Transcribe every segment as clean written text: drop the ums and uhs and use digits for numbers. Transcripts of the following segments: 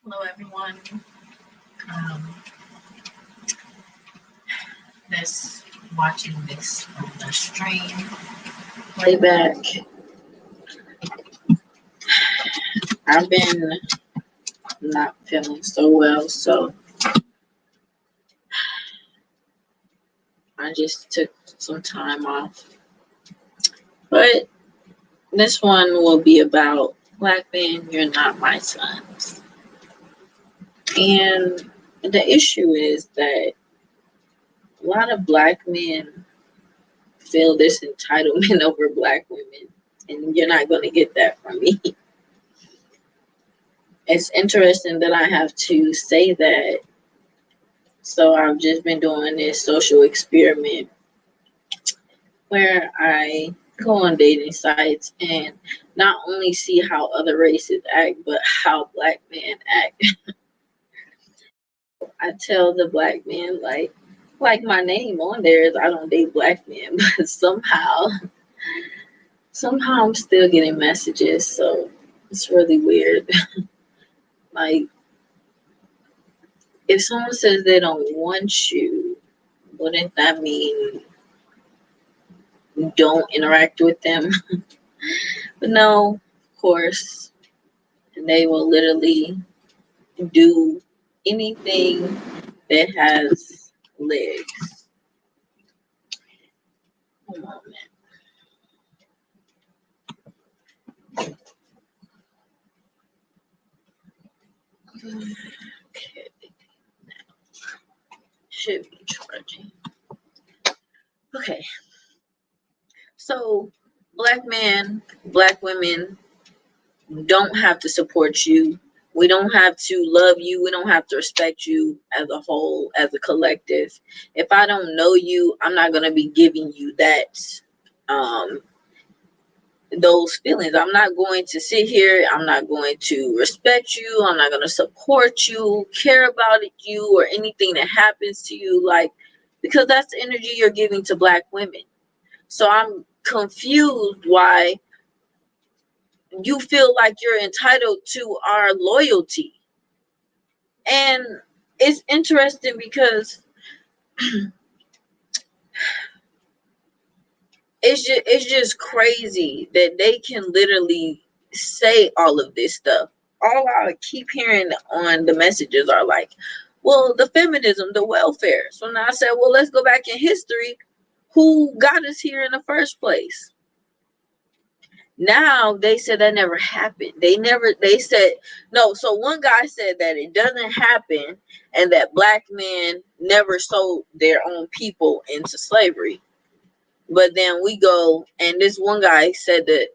Hello, everyone. Um, that's watching this on the stream playback. I've been not feeling so well, so I just took some time off. But this one will be about Black men, you're not my sons. And the issue is that a lot of Black men feel this entitlement over Black women, and you're not going to get that from me. It's interesting that I have to say that. So I've just been doing this social experiment where I go on dating sites and not only see how other races act, but how Black men act. I tell the Black men, like my name on there is I don't date Black men, but somehow I'm still getting messages, so it's really weird. Like, if someone says they don't want you, wouldn't that mean don't interact with them? But no, of course, they will literally do anything that has legs. Hold on a minute. Okay, should be charging. Okay, so Black men, Black women don't have to support you. We don't have to love you. We don't have to respect you as a whole, as a collective. If I don't know you, I'm not going to be giving you um, those feelings. I'm not going to sit here. I'm not going to respect you. I'm not going to support you, care about you, or anything that happens to you. Because that's the energy you're giving to Black women. So I'm confused why you feel like you're entitled to our loyalty. And it's interesting because it's just crazy that they can literally say all of this stuff. All I keep hearing on the messages are like, well, the feminism, the welfare. So now I said, well, let's go back in history. Who got us here in the first place? Now they said that never happened. They said no. So one guy said that it doesn't happen and that Black men never sold their own people into slavery. But then we go, and this one guy said that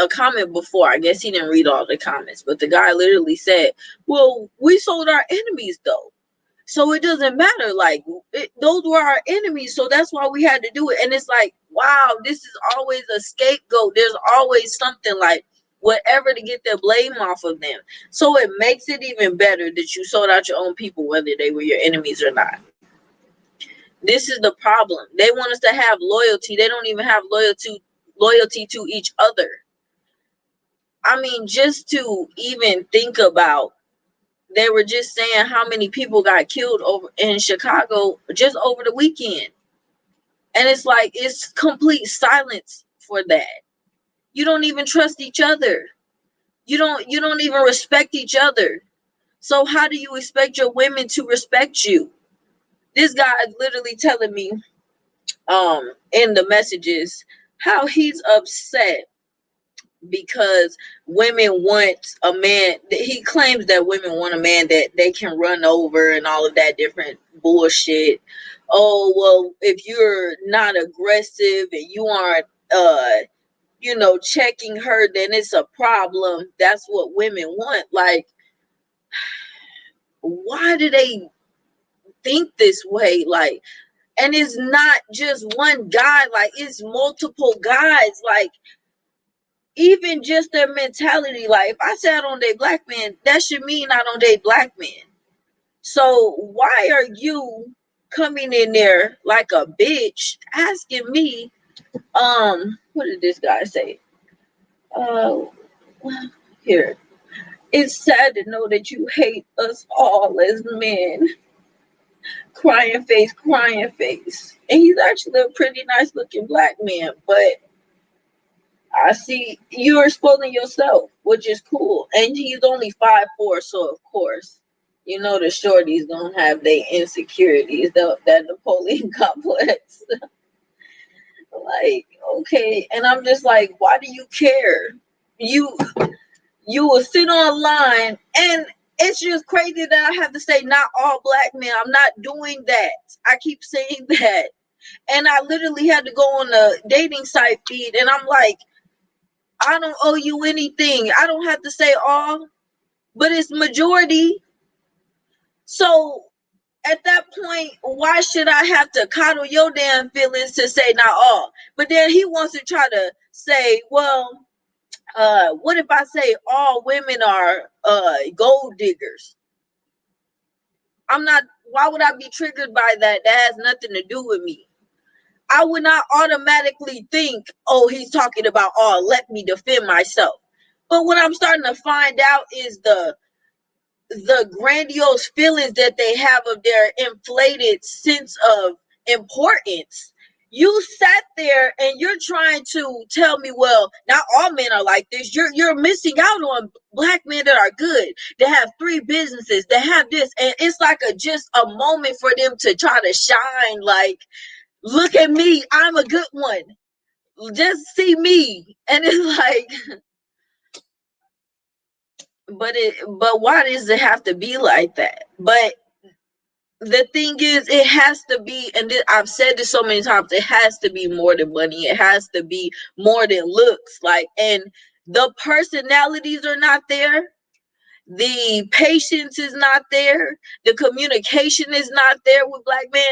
a comment before, I guess he didn't read all the comments, but the guy literally said, well, we sold our enemies though. So it doesn't matter. Those were our enemies. So that's why we had to do it. And it's like, wow, this is always a scapegoat. There's always something like whatever to get the blame off of them. So it makes it even better that you sold out your own people, whether they were your enemies or not. This is the problem. They want us to have loyalty. They don't even have loyalty to each other. I mean, just to even think about, they were just saying how many people got killed over in Chicago just over the weekend. And it's like it's complete silence for that. You don't even trust each other. You don't even respect each other. So how do you expect your women to respect you? This guy is literally telling me in the messages how he's upset because women want a man. He claims that women want a man that they can run over and all of that different bullshit. Oh, well, if you're not aggressive and you aren't checking her, then it's a problem. That's what women want. Like, why do they think this way? Like, and it's not just one guy, like it's multiple guys. Like, even just their mentality, like if I say I don't date Black men, that should mean I don't date Black men. So why are you coming in there like a bitch asking me, what did this guy say? Uh here. It's sad to know that you hate us all as men. Crying face, crying face. And he's actually a pretty nice looking black man, but I see you're exposing yourself, which is cool. And he's only 5'4", so of course, you know the shorties gonna have their insecurities, that Napoleon complex. Like, okay, and I'm just like, why do you care? You you will sit online, and it's just crazy that I have to say not all black men. I'm not doing that. I keep saying that. And I literally had to go on the dating site feed, and I'm like, I don't owe you anything. I don't have to say all, but it's majority. So at that point, why should I have to coddle your damn feelings to say not all? But then he wants to try to say, well, what if I say all women are gold diggers? I'm not, why would I be triggered by that? That has nothing to do with me. I would not automatically think, oh, he's talking about, oh, let me defend myself. But what I'm starting to find out is the grandiose feelings that they have of their inflated sense of importance. You sat there and you're trying to tell me, well, not all men are like this. You're missing out on black men that are good, that have 3 businesses, that have this, and it's like just a moment for them to try to shine. Like, look at me, I'm a good one. Just see me, and it's like, but why does it have to be like that? But the thing is, it has to be, and I've said this so many times, it has to be more than money. It has to be more than looks. Like, and the personalities are not there. The patience is not there. The communication is not there with black men.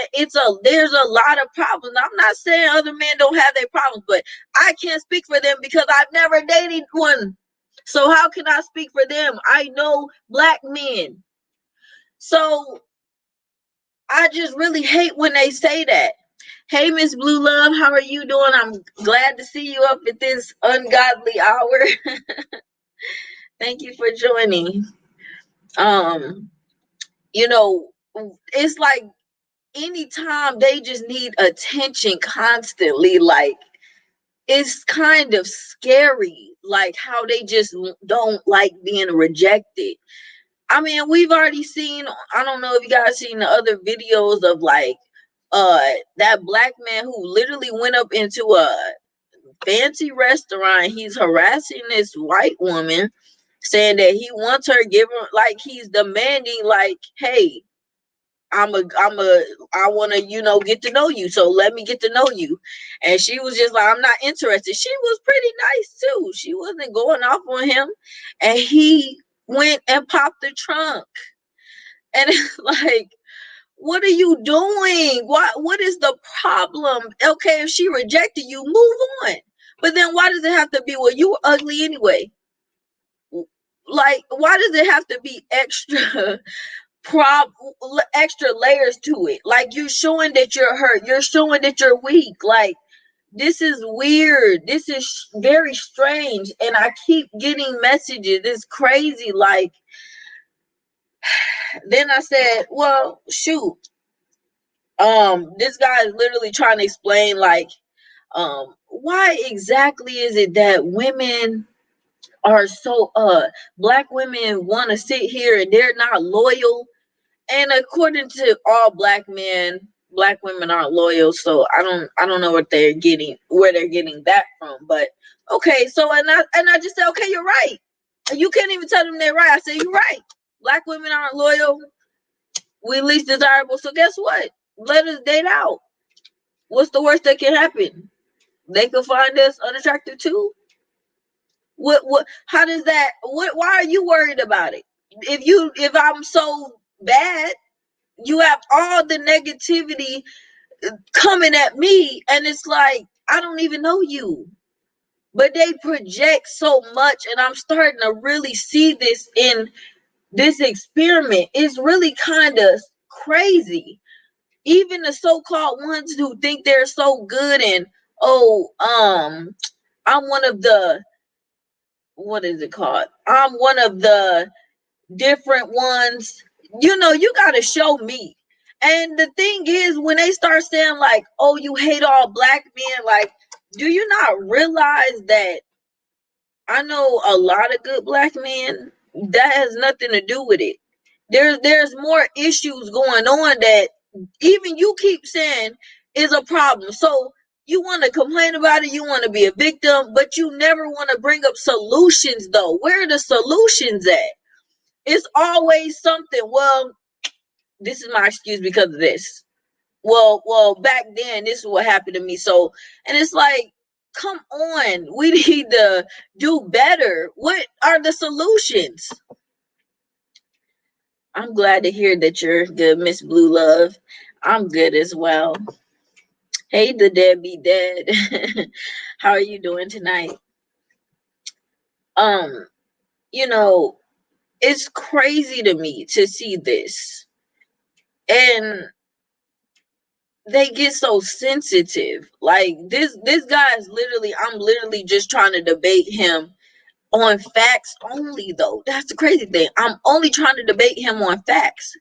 There's a lot of problems. I'm not saying other men don't have their problems, but I can't speak for them because I've never dated one. So how can I speak for them? I know black men. So I just really hate when they say that. Hey, Miss Blue Love, how are you doing? I'm glad to see you up at this ungodly hour. Thank you for joining. You know, it's like anytime they just need attention constantly, like, it's kind of scary, like how they just don't like being rejected. I mean, we've already seen, I don't know if you guys seen the other videos of like that black man who literally went up into a fancy restaurant. He's harassing this white woman, saying that he wants her, give her, like, he's demanding, like, hey, I want to, get to know you. So let me get to know you. And she was just like, I'm not interested. She was pretty nice too. She wasn't going off on him. And he went and popped the trunk. And it's like, what are you doing? What is the problem? Okay, if she rejected you, move on. But then why does it have to be, well, you were ugly anyway? Like, why does it have to be extra extra layers to it? Like, you're showing that you're hurt. You're showing that you're weak. Like, this is weird. This is very strange. And I keep getting messages. It's crazy. Like, then I said, well, shoot. This guy is literally trying to explain, like, why exactly is it that women are so black women want to sit here and they're not loyal? And according to all black men, black women aren't loyal. So I don't know what they're getting, where they're getting that from. But okay, so and I just said, okay, you're right. You can't even tell them they're right. I said, you're right. Black women aren't loyal. We least desirable. So guess what? Let us date out. What's the worst that can happen? They could find us unattractive too. What how does that, why are you worried about it? If I'm so bad, you have all the negativity coming at me, and it's like, I don't even know you. But they project so much, and I'm starting to really see this in this experiment. It's really kind of crazy. Even the so-called ones who think they're so good, and I'm one of the what is it called? I'm one of the different ones. You know, you gotta show me. And the thing is, when they start saying like, oh, you hate all black men, like, do you not realize that I know a lot of good black men? That has nothing to do with it. There's more issues going on that even you keep saying is a problem. So you want to complain about it, you want to be a victim, but you never want to bring up solutions though. Where are the solutions at? It's always something. Well, this is my excuse because of this. Well, back then this is what happened to me. So, and it's like, come on, we need to do better. What are the solutions? I'm glad to hear that you're good, Miss Blue Love. I'm good as well. Hey, the Debbie Dead. How are you doing tonight? Um, you know, it's crazy to me to see this. And they get so sensitive. Like this guy is literally, I'm literally just trying to debate him on facts only though. That's the crazy thing. I'm only trying to debate him on facts.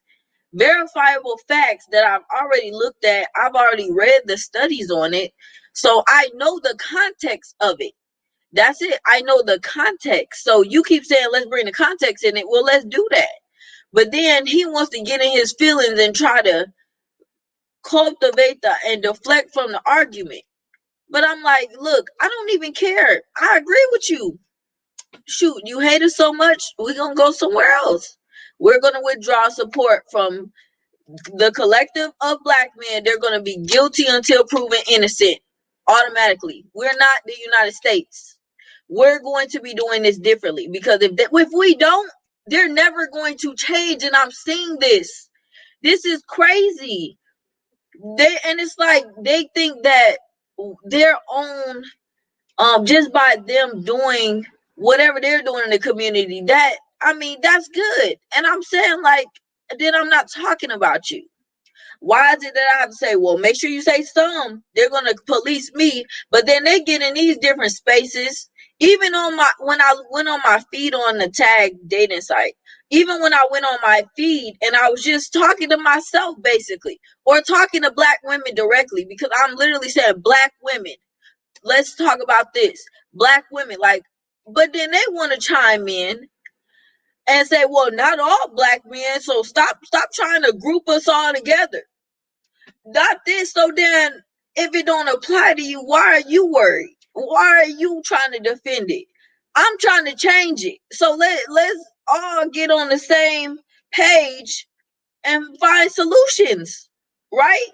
Verifiable facts that I've already looked at. I've already read the studies on it. So I know the context of it. That's it. I know the context. So you keep saying let's bring the context in it. Well, let's do that. But then he wants to get in his feelings and try to cultivate and deflect from the argument. But I'm like, look, I don't even care. I agree with you. Shoot, you hate us so much, we're gonna go somewhere else. We're gonna withdraw support from the collective of black men. They're gonna be guilty until proven innocent automatically. We're not the United States. We're going to be doing this differently because if we don't, they're never going to change. And I'm seeing this. This is crazy. And it's like they think that their own just by them doing whatever they're doing in the community, that I mean that's good. And I'm saying, like, then I'm not talking about you. Why is it that I have to say, well, make sure you say some, they're gonna police me, but then they get in these different spaces. Even on my when I went on my feed on the tag dating site, even when I went on my feed and I was just talking to myself basically, or talking to black women directly, because I'm literally saying black women, let's talk about this. Black women, like, but then they want to chime in and say, well, not all black men, so stop trying to group us all together. Not this. So then if it don't apply to you, why are you worried? Why are you trying to defend it? I'm trying to change it. So let's all get on the same page and find solutions, right?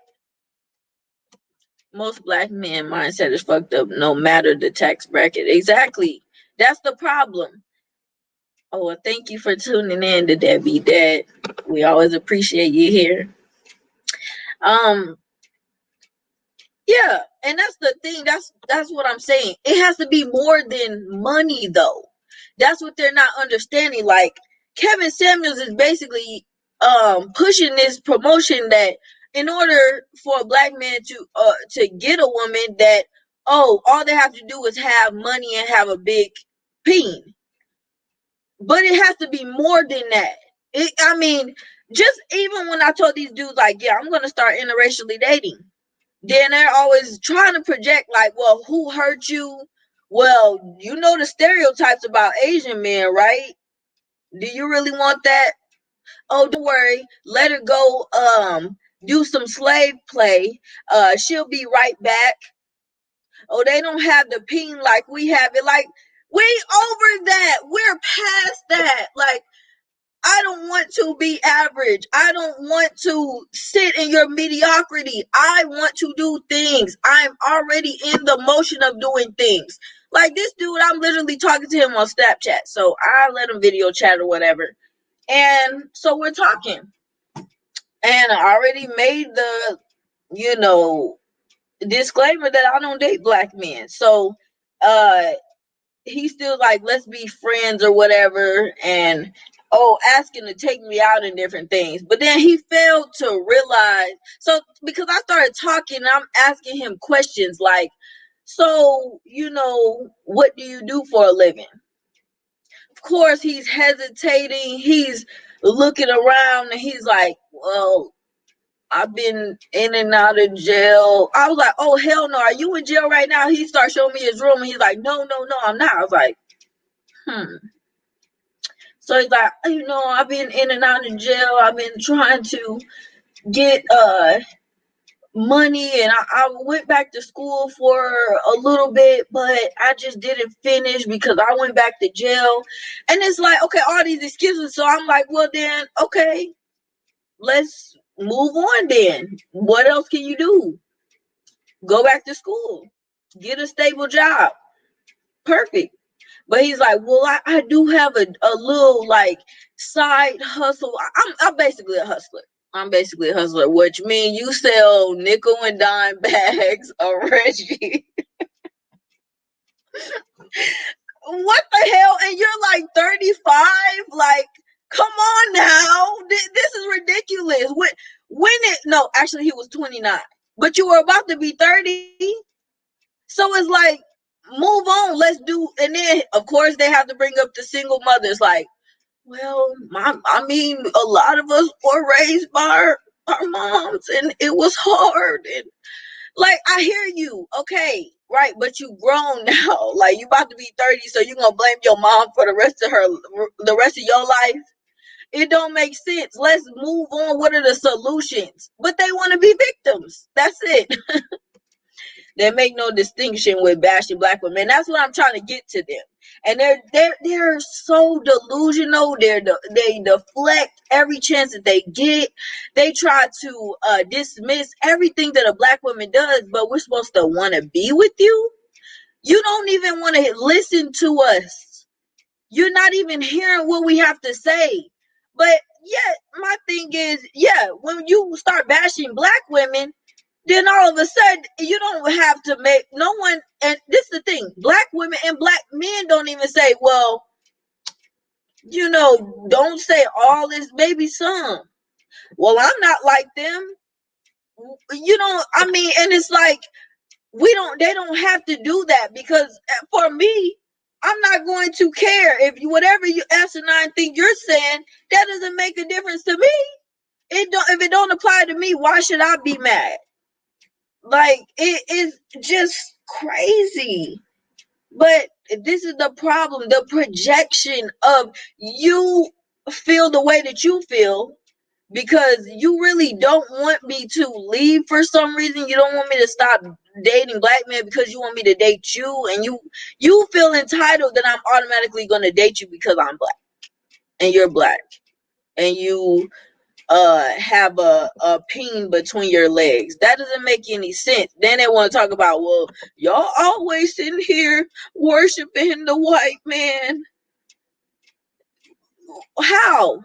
Most black men mindset is fucked up no matter the tax bracket. Exactly. That's the problem. Oh, well, thank you for tuning in to Debbie Dad. We always appreciate you here. Um, yeah, and that's the thing. That's what I'm saying. It has to be more than money though. That's what they're not understanding. Like Kevin Samuels is basically pushing this promotion that in order for a black man to get a woman, that all they have to do is have money and have a big peen. But it has to be more than that. I mean, just even when I told these dudes like, yeah, I'm gonna start interracially dating, then they're always trying to project like, well, who hurt you? Well, you know the stereotypes about Asian men, right? Do you really want that? Oh, don't worry, let her go do some slave play. She'll be right back. Oh, they don't have the peen like we have it. Like, we over that. We're past that. Like, I don't want to be average. I don't want to sit in your mediocrity. I want to do things. I'm already in the motion of doing things. Like this dude, I'm literally talking to him on Snapchat. So I let him video chat or whatever. And so we're talking. And I already made the, disclaimer that I don't date black men. So he's still like, let's be friends or whatever, and asking to take me out and different things. But then he failed to realize, so because I started talking, I'm asking him questions like, so what do you do for a living? course, he's hesitating. He's looking around and he's like, well, I've been in and out of jail. I was like, oh, hell no. Are you in jail right now? He started showing me his room and he's like, no, I'm not. I was like, So he's like, I've been in and out of jail. I've been trying to get money, and I went back to school for a little bit, but I just didn't finish because I went back to jail. And it's like, okay, all these excuses. So I'm like, well then, okay, let's move on then. What else can you do? Go back to school, get a stable job. Perfect. But he's like, well, I do have a little like side hustle. I'm basically a hustler. Which means you sell nickel and dime bags of Reggie. What the hell? And you're like 35? Like, come on now. This is ridiculous. Actually, he was 29. But you were about to be 30. So it's like, move on. Let's do. And then, of course, they have to bring up the single mothers. Like, well, a lot of us were raised by our moms, and it was hard. And like, I hear you, okay, right? But you grown now. Like, you about to be 30, so you gonna blame your mom for the rest of your life? It don't make sense. Let's move on. What are the solutions? But they want to be victims. That's it. They make no distinction with bashing black women. That's what I'm trying to get to them. And they're so delusional. They deflect every chance that they get. They try to dismiss everything that a black woman does, but we're supposed to want to be with you. You don't even want to listen to us. You're not even hearing what we have to say. But yeah, my thing is, when you start bashing black women, then all of a sudden you don't have to make no one. And this is the thing, black women and black men don't even say, well, don't say all this, maybe some. Well, I'm not like them. And it's like, they don't have to do that, because for me, I'm not going to care if whatever you asinine thing you're saying, that doesn't make a difference to me. If it don't apply to me, why should I be mad? Like, it is just crazy. But this is the problem, the projection of you feel the way that you feel because you really don't want me to leave for some reason. You don't want me to stop dating black men because you want me to date you, and you feel entitled that I'm automatically going to date you because I'm black and you're black and you have a peen between your legs. That doesn't make any sense. Then they want to talk about, well, y'all always sitting here worshiping the white man. How?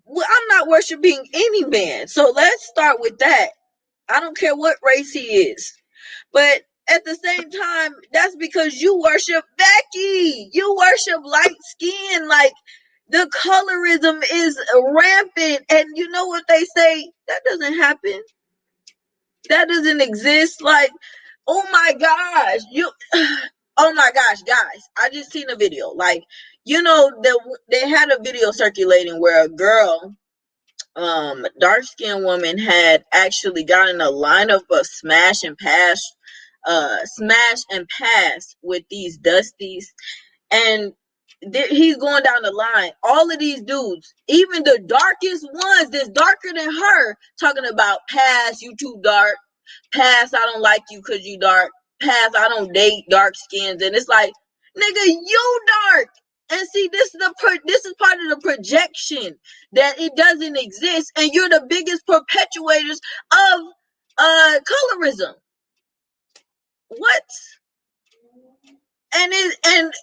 Well, I'm not worshiping any man. So let's start with that. I don't care what race he is. But at the same time, that's because you worship Becky. You worship light skin. Like, the colorism is rampant. And you know what they say? That doesn't happen. That doesn't exist. Like, oh my gosh. Oh my gosh, guys. I just seen a video. Like, they had a video circulating where a girl, dark-skinned woman, had actually gotten a line of a smash and pass with these dusties, and he's going down the line. All of these dudes, even the darkest ones that's darker than her, talking about, pass, you too dark, pass, I don't like you because you dark, pass, I don't date dark skins. And it's like, nigga, you dark. And see, this is part of the projection that it doesn't exist, and you're the biggest perpetuators of colorism. What? And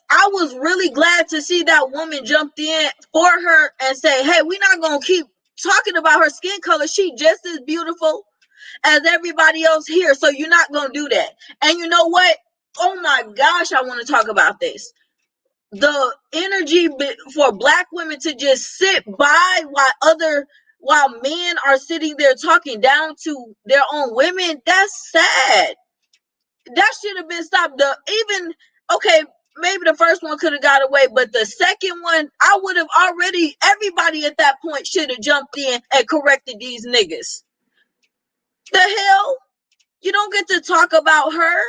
I was really glad to see that woman jumped in for her and say, hey, we're not gonna keep talking about her skin color. She just as beautiful as everybody else here, so you're not gonna do that. And you know what? Oh my gosh, I want to talk about this. The energy for black women to just sit by while men are sitting there talking down to their own women, that's sad. That should have been stopped. Okay, maybe the first one could have got away, but the second one, I would have already, everybody at that point should have jumped in and corrected these niggas. The hell? You don't get to talk about her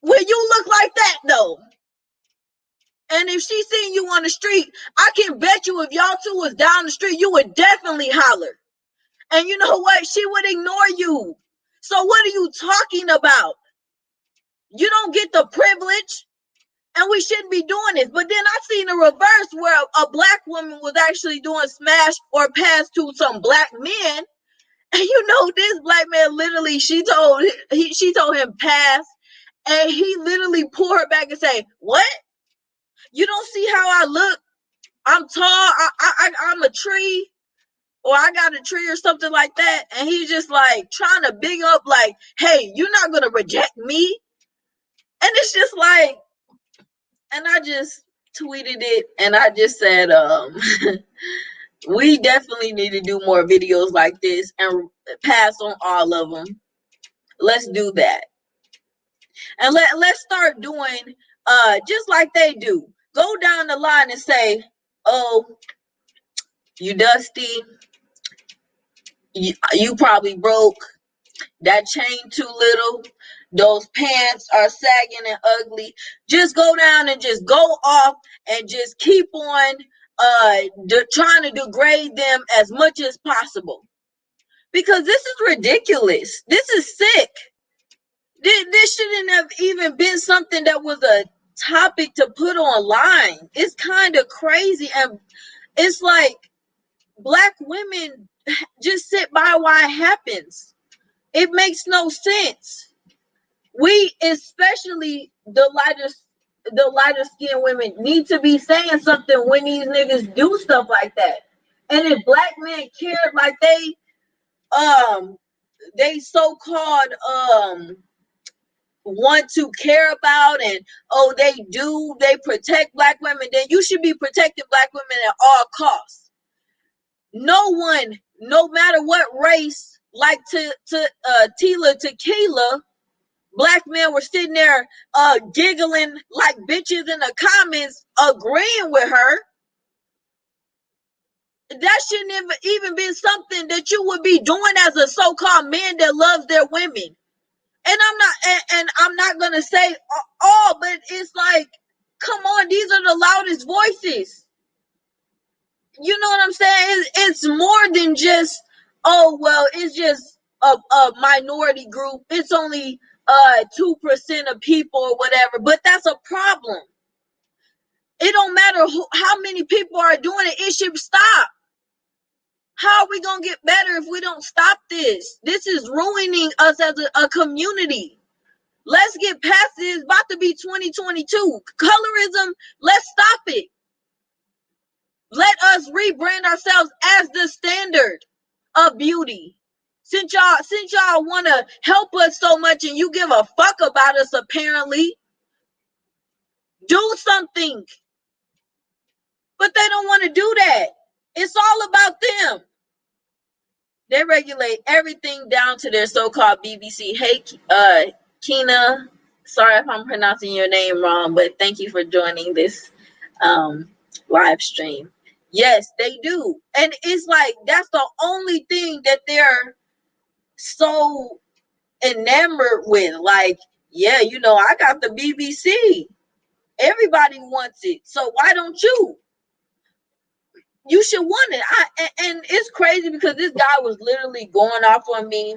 when you look like that, though. And if she seen you on the street, I can bet you if y'all two was down the street, you would definitely holler. And you know what? She would ignore you. So what are you talking about? You don't get the privilege, and we shouldn't be doing this. But then I seen the reverse where a black woman was actually doing smash or pass to some black men. And you know, this black man literally, she told him pass, and he literally pulled her back and say, "What? You don't see how I look? I'm tall. I'm a tree, or I got a tree or something like that." And he's just like trying to big up, like, "Hey, you're not gonna reject me." And it's just like, and I just tweeted it, and I just said, we definitely need to do more videos like this and pass on all of them. Let's do that. And let's start doing just like they do. Go down the line and say, "Oh, you dusty, you probably broke, that chain too little, those pants are sagging and ugly." Just go down and just go off and just keep on trying to degrade them as much as possible, because this is ridiculous. This is sick. This shouldn't have even been something that was a topic to put online. It's kind of crazy, and it's like black women just sit by why it happens. It makes no sense. We, especially the lighter skinned women, need to be saying something when these niggas do stuff like that. And if black men cared like they so-called want to care about, and they protect black women, then you should be protecting black women at all costs. No one, no matter what race, like Tila Tequila, black men were sitting there giggling like bitches in the comments, agreeing with her. That shouldn't have even been something that you would be doing as a so-called man that loves their women. And I'm not gonna say all, but it's like, come on, these are the loudest voices. You know what I'm saying? It's more than just, oh well, it's just a minority group. It's only 2% of people or whatever, but that's a problem. It don't matter how many people are doing it. It should stop. How are we gonna get better if we don't stop this? This is ruining us as a community. Let's get past it. It's about to be 2022. Colorism, let's stop it. Let us rebrand ourselves as the standard of beauty. Since y'all want to help us so much and you give a fuck about us, apparently, do something. But they don't want to do that. It's all about them. They regulate everything down to their so-called BBC. Hey, Kina, sorry if I'm pronouncing your name wrong, but thank you for joining this live stream. Yes, they do. And it's like, that's the only thing that they're so enamored with. Like, yeah, you know, I got the BBC. Everybody wants it. So why don't you? You should want it. And it's crazy because this guy was literally going off on me,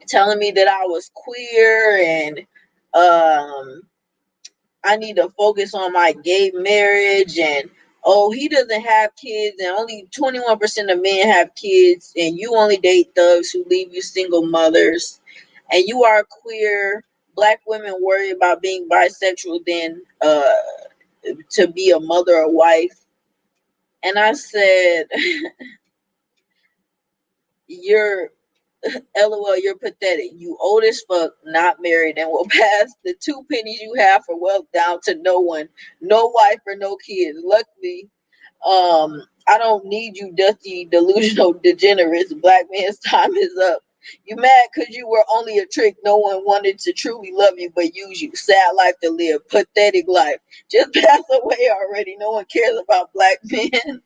telling me that I was queer and I need to focus on my gay marriage, and oh, he doesn't have kids and only 21% of men have kids, and you only date thugs who leave you single mothers, and you are queer. Black women worry about being bisexual than to be a mother or wife. And I said, you're LOL, you're pathetic. You old as fuck, not married, and will pass the 2 pennies you have for wealth down to no one. No wife or no kids. Luckily, I don't need you dusty, delusional degenerates. Black man's time is up. You mad because you were only a trick. No one wanted to truly love you but use you. Sad life to live. Pathetic life. Just pass away already. No one cares about black men.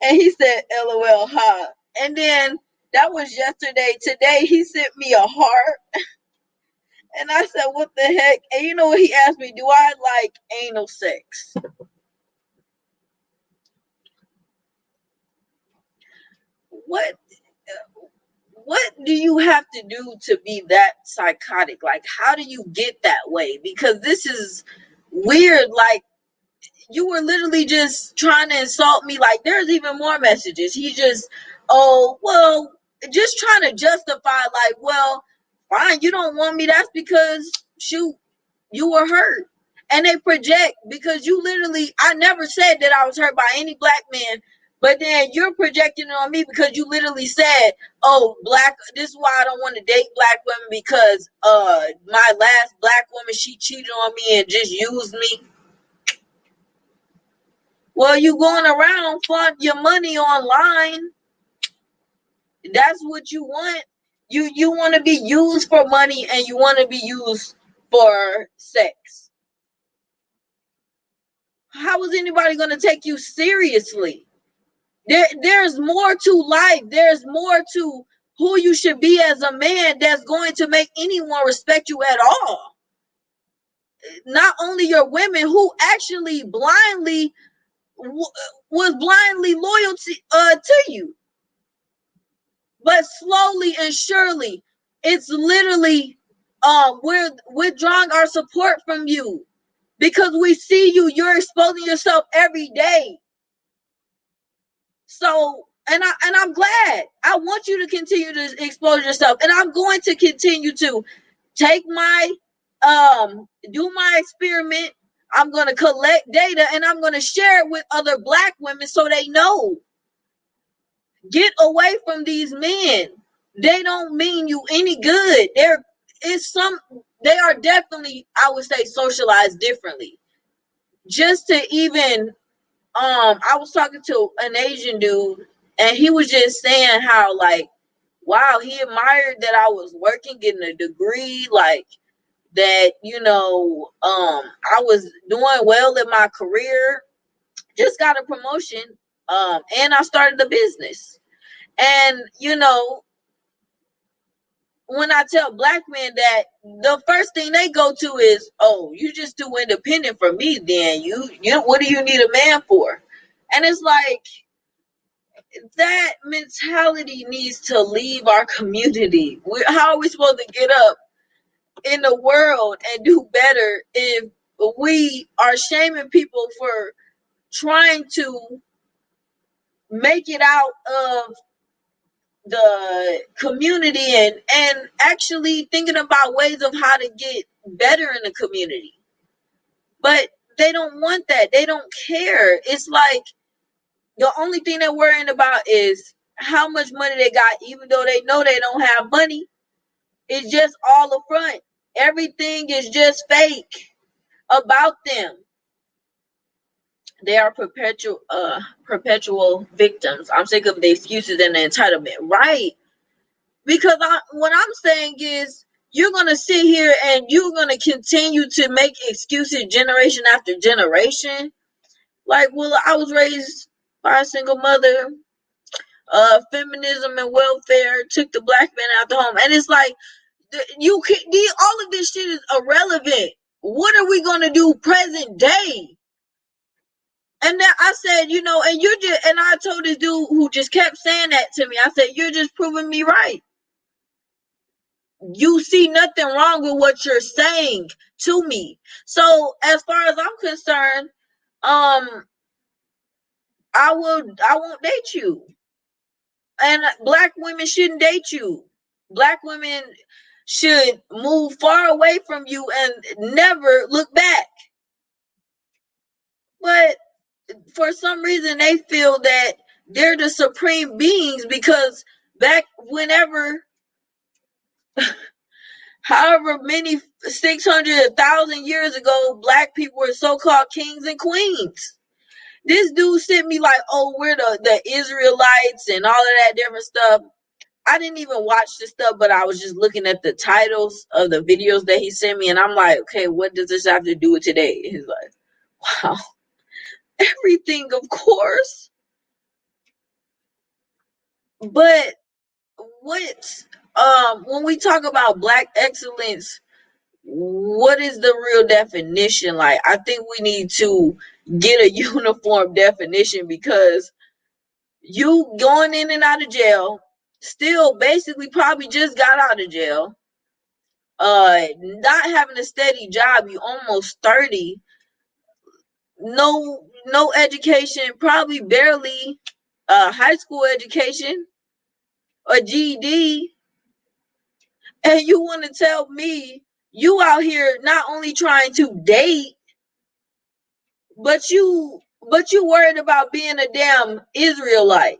And he said, LOL, ha. And then that was yesterday. Today he sent me a heart. And I said, what the heck? And you know what he asked me? Do I like anal sex? What do you have to do to be that psychotic? Like, how do you get that way? Because this is weird. Like, you were literally just trying to insult me. Like, there's even more messages. He just, oh, well, just trying to justify, like, well, fine, you don't want me. That's because, shoot, you were hurt. And they project because you literally, I never said that I was hurt by any black man, but then you're projecting it on me because you literally said, oh, this is why I don't want to date black women because my last black woman, she cheated on me and just used me. Well, you going around flaunting your money online. That's what you want. You want to be used for money and you want to be used for sex. How is anybody going to take you seriously? There's more to life. There's more to who you should be as a man that's going to make anyone respect you at all. Not only your women who actually was blindly loyal to you. But slowly and surely, it's literally we're withdrawing our support from you because we see you're exposing yourself every day. So and I'm glad. I want you to continue to expose yourself, and I'm going to continue to take my do my experiment. I'm going to collect data and I'm going to share it with other black women so they know. Get away from these men. They don't mean you any good. They are definitely, I would say, socialized differently. Just to even I was talking to an Asian dude and he was just saying how, like, wow, he admired that I was working, getting a degree, like that, I was doing well in my career, just got a promotion, and I started a business. And when I tell black men that, the first thing they go to is, oh, you just too independent for me, then you what do you need a man for? And it's like, that mentality needs to leave our community. How are we supposed to get up in the world and do better if we are shaming people for trying to make it out of the community and actually thinking about ways of how to get better in the community? But they don't want that. They don't care. It's like the only thing they're worrying about is how much money they got, even though they know they don't have money. It's just all a front. Everything is just fake about them. They are perpetual victims. I'm sick of the excuses and the entitlement. Right. Because what I'm saying is, you're going to sit here and you're going to continue to make excuses generation after generation. Like, well, I was raised by a single mother. Feminism and welfare took the black man out the home. And it's like, all of this shit is irrelevant. What are we going to do present day? And then I said, and I told this dude who just kept saying that to me, I said, you're just proving me right. You see nothing wrong with what you're saying to me. So as far as I'm concerned, I won't date you. And black women shouldn't date you. Black women should move far away from you and never look back. But for some reason, they feel that they're the supreme beings because back whenever, however many 600,000 years ago, black people were so-called kings and queens. This dude sent me like, oh, we're the Israelites and all of that different stuff. I didn't even watch the stuff, but I was just looking at the titles of the videos that he sent me, and I'm like, okay, what does this have to do with today? He's like, wow, everything, of course. But what when we talk about black excellence, what is the real definition? Like, I think we need to get a uniform definition, because you going in and out of jail, still basically probably just got out of jail, not having a steady job, you almost 30, no education, probably barely high school education, a GED, and you want to tell me you out here not only trying to date, but you worried about being a damn Israelite.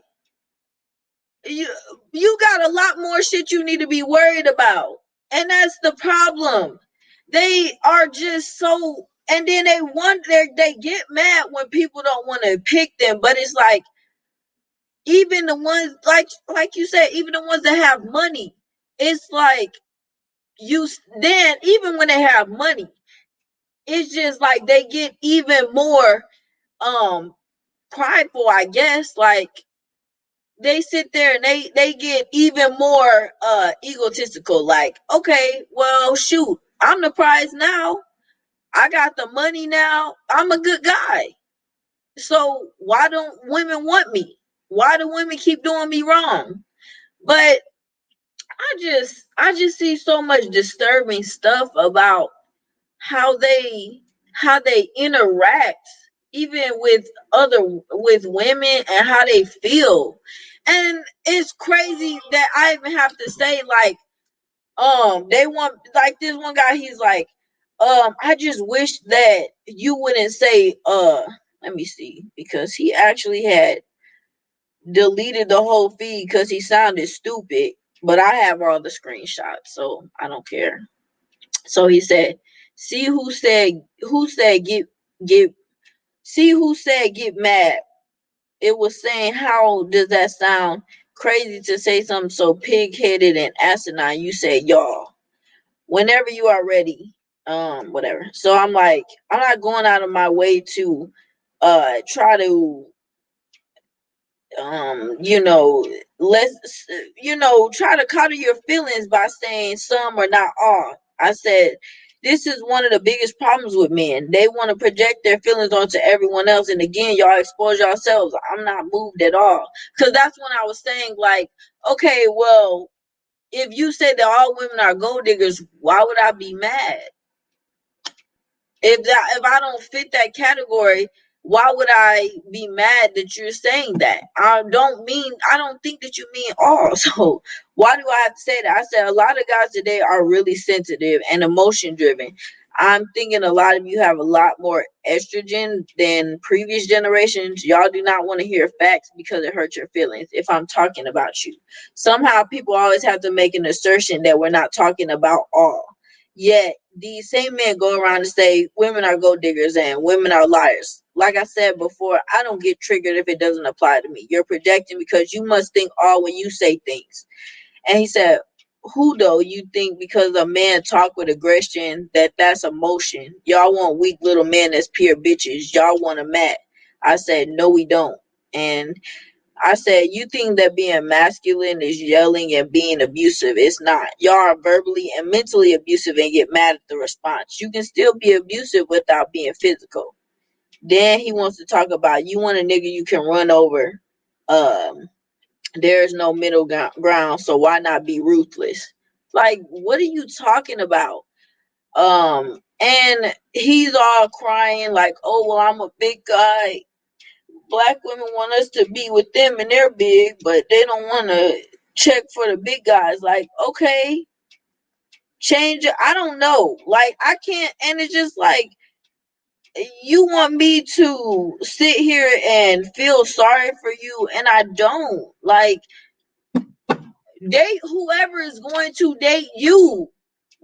You got a lot more shit you need to be worried about. And that's the problem. They are just so, and then they get mad when people don't want to pick them, but it's like, even the ones like you said, even the ones that have money, it's like, you then, even when they have money, it's just like they get even more prideful, I guess. Like, they sit there and they get even more egotistical. Like, okay, well, shoot, I'm the prize now. I got the money now. I'm a good guy. So why don't women want me? Why do women keep doing me wrong? But I just see so much disturbing stuff about how they interact, even with women, and how they feel. And it's crazy that I even have to say, like, they want, like, this one guy, he's like, I just wish that you wouldn't say, let me see, because he actually had deleted the whole feed because he sounded stupid, but I have all the screenshots, so I don't care. So he said, see who said get see who said get mad. It was saying, how does that sound? Crazy to say something so pig-headed and asinine. You said y'all. Whenever you are ready. Whatever. So I'm like, I'm not going out of my way to try to you know, let's, try to coddle your feelings by saying some or not all. I said, this is one of the biggest problems with men. They want to project their feelings onto everyone else. And again, y'all expose yourselves. I'm not moved at all. Because that's when I was saying, like, okay, well, if you say that all women are gold diggers, why would I be mad? If I don't fit that category, why would I be mad that you're saying that? I don't think that you mean all. So why do I have to say that? I said a lot of guys today are really sensitive and emotion driven. I'm thinking a lot of you have a lot more estrogen than previous generations. Y'all do not want to hear facts because it hurts your feelings if I'm talking about you. Somehow people always have to make an assertion that we're not talking about all. Yet these same men go around and say women are gold diggers and women are liars. Like I said before, I don't get triggered if it doesn't apply to me. You're projecting because you must think all when you say things. And he said, who though you think because a man talk with aggression that's emotion? Y'all want weak little men as pure bitches. Y'all want a mat. I said, no, we don't. And I said, you think that being masculine is yelling and being abusive. It's not. Y'all are verbally and mentally abusive and get mad at the response. You can still be abusive without being physical. Then he wants to talk about, you want a nigga you can run over. There's no middle ground, so why not be ruthless? Like, what are you talking about? And he's all crying like, oh, well, I'm a big guy. Black women want us to be with them and they're big, but they don't want to check for the big guys. Like, okay, change it. I don't know. Like, I can't. And it's just like, you want me to sit here and feel sorry for you, and I don't. Like, date whoever is going to date you.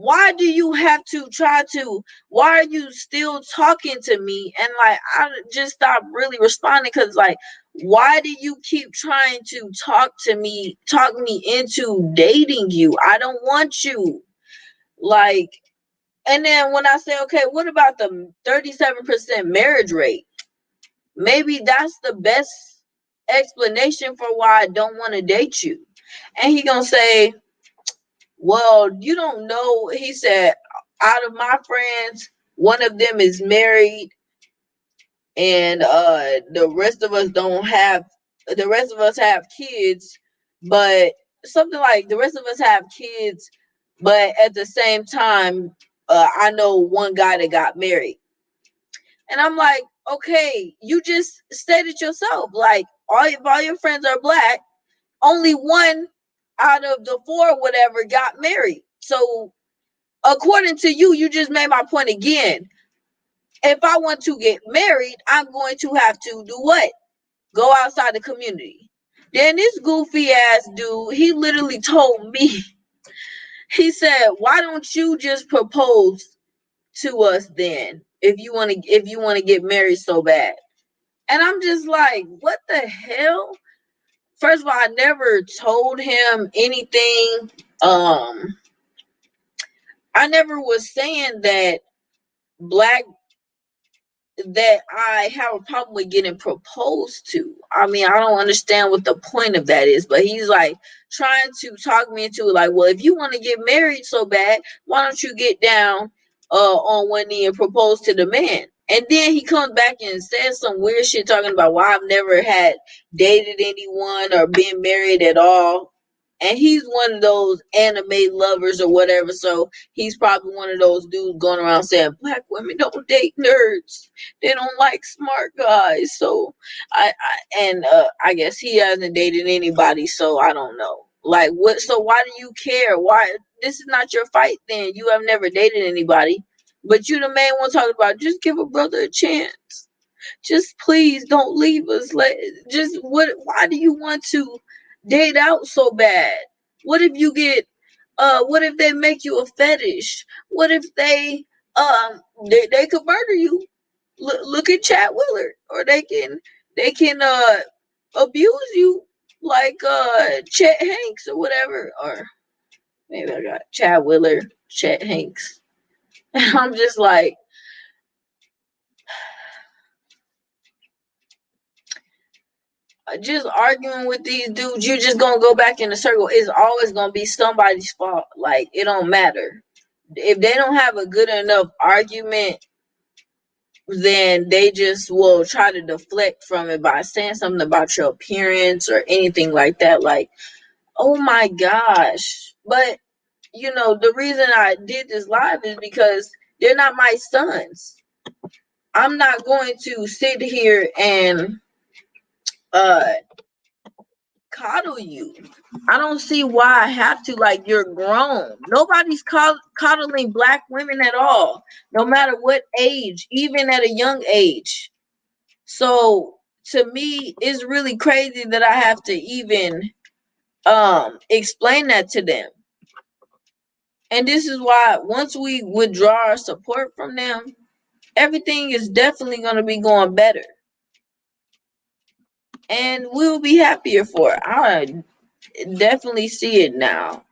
why do you have to try to, why are you still talking to me? And like, I just stopped really responding, because like, why do you keep trying to talk me into dating you? I don't want you. Like, and then when I say, okay, what about the 37% marriage rate? Maybe that's the best explanation for why I don't want to date you. And he gonna say, well, you don't know. He said, out of my friends, one of them is married, and the rest of us don't have. The rest of us have kids, but something like the rest of us have kids, but at the same time, I know one guy that got married, and I'm like, okay, you just said it yourself. Like, all your friends are black. Only one out of the four, whatever, got married. So according to you, you just made my point again. If I want to get married, I'm going to have to do what? Go outside the community. Then this goofy ass dude, he literally told me, he said, why don't you just propose to us then, if you want to get married so bad? And I'm just like, what the hell? First of all, I never told him anything. I never was saying black that I have a problem with getting proposed to. I mean, I don't understand what the point of that is, but he's like trying to talk me into it, like, well, if you want to get married so bad, why don't you get down on one knee and propose to the man? And then he comes back and says some weird shit talking about why I've never had dated anyone or been married at all. And he's one of those anime lovers or whatever, so he's probably one of those dudes going around saying black women don't date nerds, they don't like smart guys. So I guess he hasn't dated anybody, so I don't know. Like, what? So why do you care? Why? This is not your fight. Then you have never dated anybody, but you the main one talking about just give a brother a chance. Just please don't leave us. Like, just what? Why do you want to date out so bad? What if you get? What if they make you a fetish? What if they could murder you? Look at Chad Willard, or they can abuse you like Chet Hanks or whatever, or maybe I got Chad Willard, Chet Hanks. I'm just like, just arguing with these dudes, you just gonna go back in a circle. It's always gonna be somebody's fault. Like, it don't matter. If they don't have a good enough argument, then they just will try to deflect from it by saying something about your appearance or anything like that. Like, oh my gosh. But, the reason I did this live is because they're not my sons. I'm not going to sit here and uh coddle you. I don't see why I have to. Like, you're grown. Nobody's coddling black women at all, no matter what age, even at a young age. So to me, it's really crazy that I have to even explain that to them. And this is why once we withdraw our support from them, everything is definitely going to be going better. And we'll be happier for it. I definitely see it now.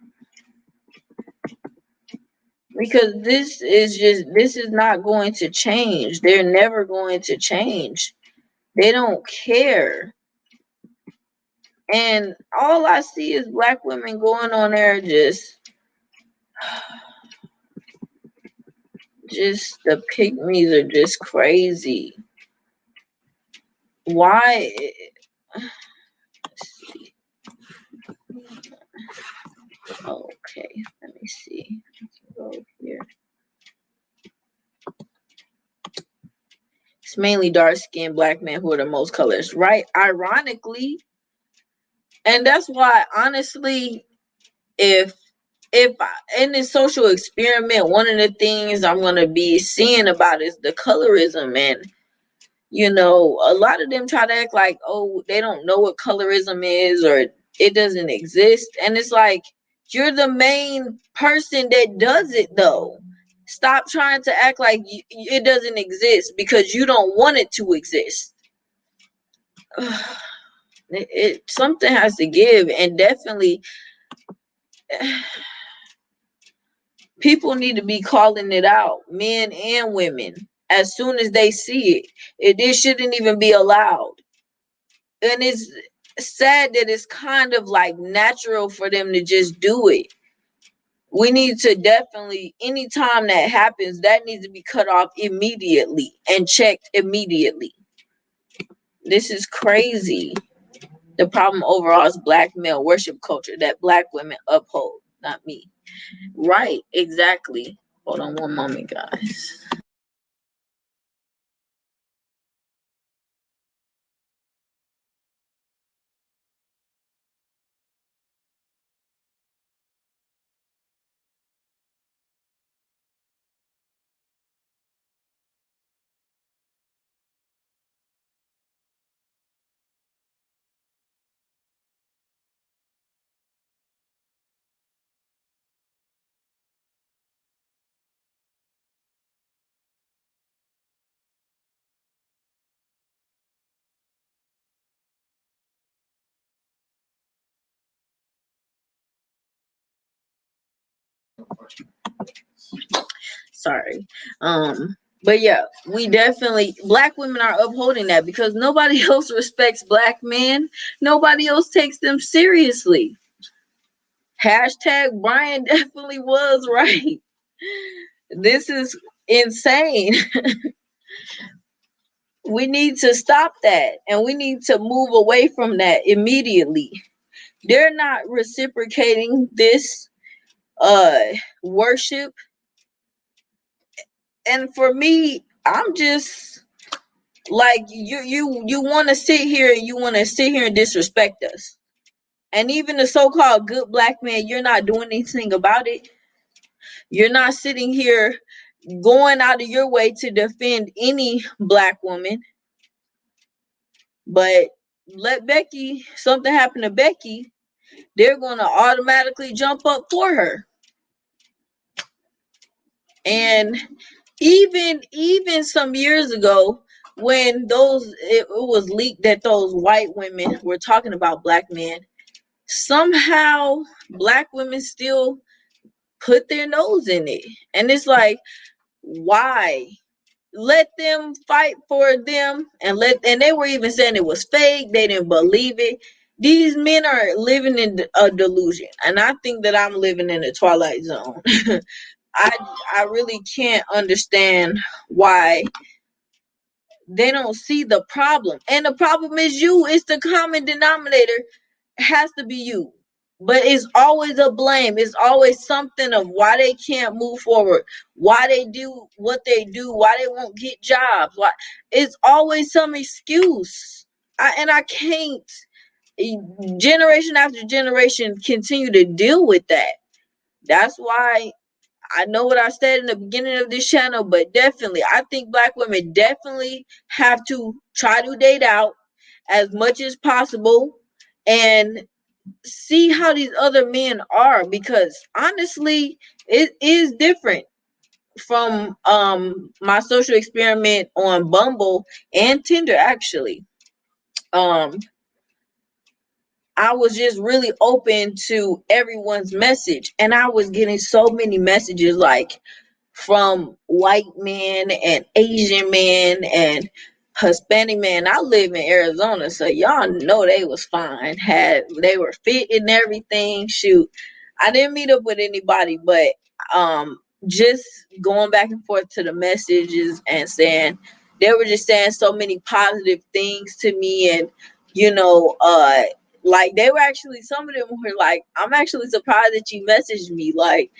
Because this is not going to change. They're never going to change. They don't care. And all I see is black women going on there just the pygmies are just crazy. Why? Let's see. Okay, let me see. Go here. It's mainly dark-skinned black men who are the most colors, right? Ironically, and that's why, honestly, if in this social experiment, one of the things I'm gonna be seeing about is the colorism. And a lot of them try to act like, oh, they don't know what colorism is or it doesn't exist. And it's like, You're the main person that does it, though. Stop trying to act like it doesn't exist because you don't want it to exist. Something has to give, and definitely people need to be calling it out, men and women, as soon as they see it shouldn't even be allowed. And it's sad that it's kind of like natural for them to just do it. We need to definitely, anytime that happens, that needs to be cut off immediately and checked immediately. This is crazy. The problem overall is black male worship culture that black women uphold, not me. Right, exactly. Hold on one moment, guys. Sorry. But yeah, we definitely, black women are upholding that because nobody else respects black men. Nobody else takes them seriously. Hashtag Brian definitely was right. This is insane. We need to stop that and we need to move away from that immediately. They're not reciprocating this worship. And for me, I'm just like, you want to sit here and you want to sit here and disrespect us. And even the so-called good black man, you're not doing anything about it. You're not sitting here going out of your way to defend any black woman. But let Becky, something happen to Becky, they're going to automatically jump up for her. And even some years ago, when it was leaked that those white women were talking about black men, somehow black women still put their nose in it. And it's like, why? Let them fight for them, and they were even saying it was fake. They didn't believe it. These men are living in a delusion, and I think that I'm living in the twilight zone. I really can't understand why they don't see the problem. And the problem is you. It's the common denominator. It has to be you. But it's always a blame. It's always something of why they can't move forward, why they do what they do, why they won't get jobs. Why it's always some excuse. I can't, generation after generation, continue to deal with that. That's why I know what I said in the beginning of this channel, but definitely, I think black women definitely have to try to date out as much as possible and see how these other men are, because honestly, it is different from my social experiment on Bumble and Tinder. Actually, I was just really open to everyone's message, and I was getting so many messages like from white men and Asian men and Hispanic men. I live in Arizona, so y'all know they was fine. They were fit and everything. Shoot, I didn't meet up with anybody, but just going back and forth to the messages and saying, they were just saying so many positive things to me. And like, they were actually, some of them were like, I'm actually surprised that you messaged me, like,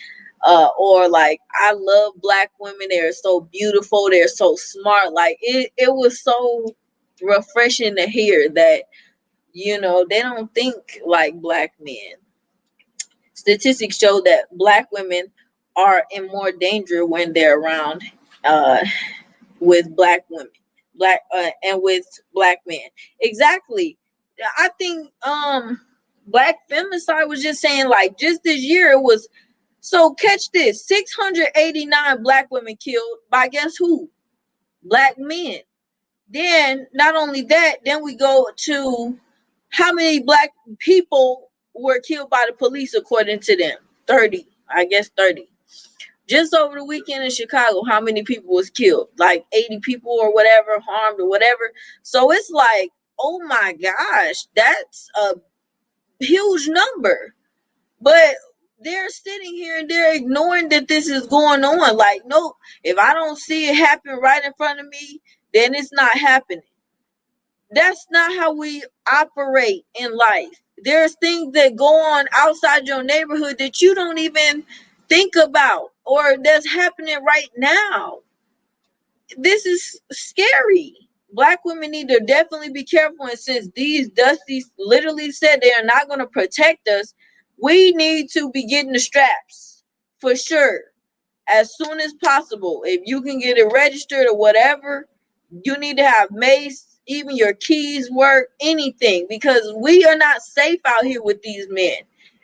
or like, I love black women, they're so beautiful, they're so smart. Like, it was so refreshing to hear that they don't think like black men. Statistics show that black women are in more danger when they're around uh with black women, and with black men. Exactly. I think Black Femicide was just saying, like, just this year it was, so catch this, 689 black women killed by guess who? Black men. Then not only that, then we go to how many black people were killed by the police according to them. 30, I guess 30. Just over the weekend in Chicago, how many people was killed? Like 80 people or whatever, harmed or whatever. So it's like, oh my gosh, that's a huge number. But they're sitting here and they're ignoring that this is going on. Like, no, if I don't see it happen right in front of me, then it's not happening. That's not how we operate in life. There's things that go on outside your neighborhood that you don't even think about or that's happening right now. This is scary. Black women need to definitely be careful. And since these Dusties literally said they are not going to protect us, we need to be getting the straps for sure as soon as possible. If you can get it registered or whatever, you need to have mace, even your keys work, anything, because we are not safe out here with these men.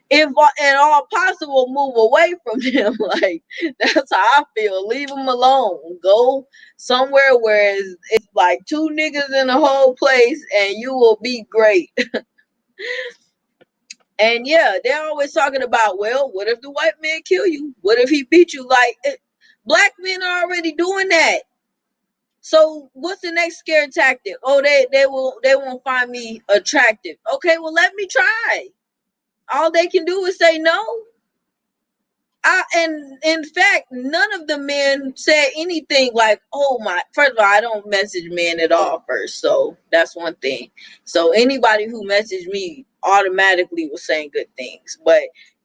If at all possible, move away from them. Like, that's how I feel. Leave them alone. Go somewhere where it's like two niggas in the whole place and you will be great. And yeah, they're always talking about, well, what if the white man kill you? What if he beat you? Like, black men are already doing that. So what's the next scare tactic? Oh, they won't find me attractive. Okay, well, let me try. All they can do is say no. And in fact, none of the men said anything like, oh my, first of all, I don't message men at all first. So that's one thing. So anybody who messaged me automatically was saying good things. But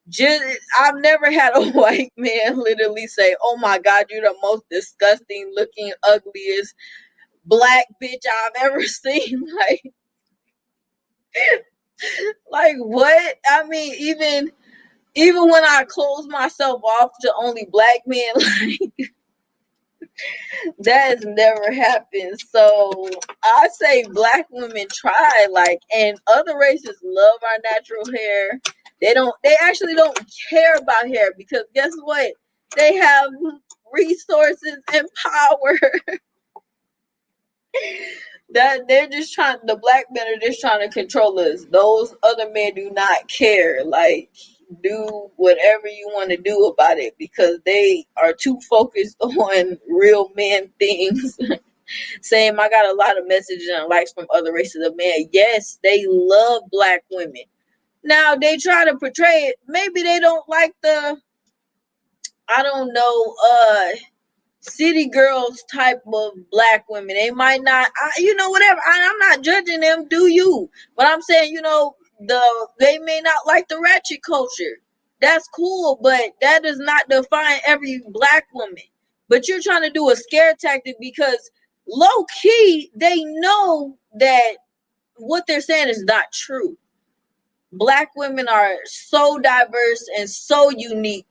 just, I've never had a white man literally say, oh my God, you're the most disgusting looking, ugliest black bitch I've ever seen. Like what? I mean, even when I close myself off to only black men, like that has never happened. So I say black women try, like, and other races love our natural hair. They actually don't care about hair because guess what? They have resources and power. That they're just trying, the black men are just trying to control us. Those other men do not care. Like, do whatever you want to do about it because they are too focused on real men things. Same, I got a lot of messages and likes from other races of men. Yes, they love black women. Now they try to portray it. Maybe they don't like the, I don't know, city girls type of black women. They might not, whatever. I'm not judging them. Do you? But I'm saying, they may not like the ratchet culture. That's cool, but that does not define every black woman. But you're trying to do a scare tactic because low key they know that what they're saying is not true. Black women are so diverse and so unique.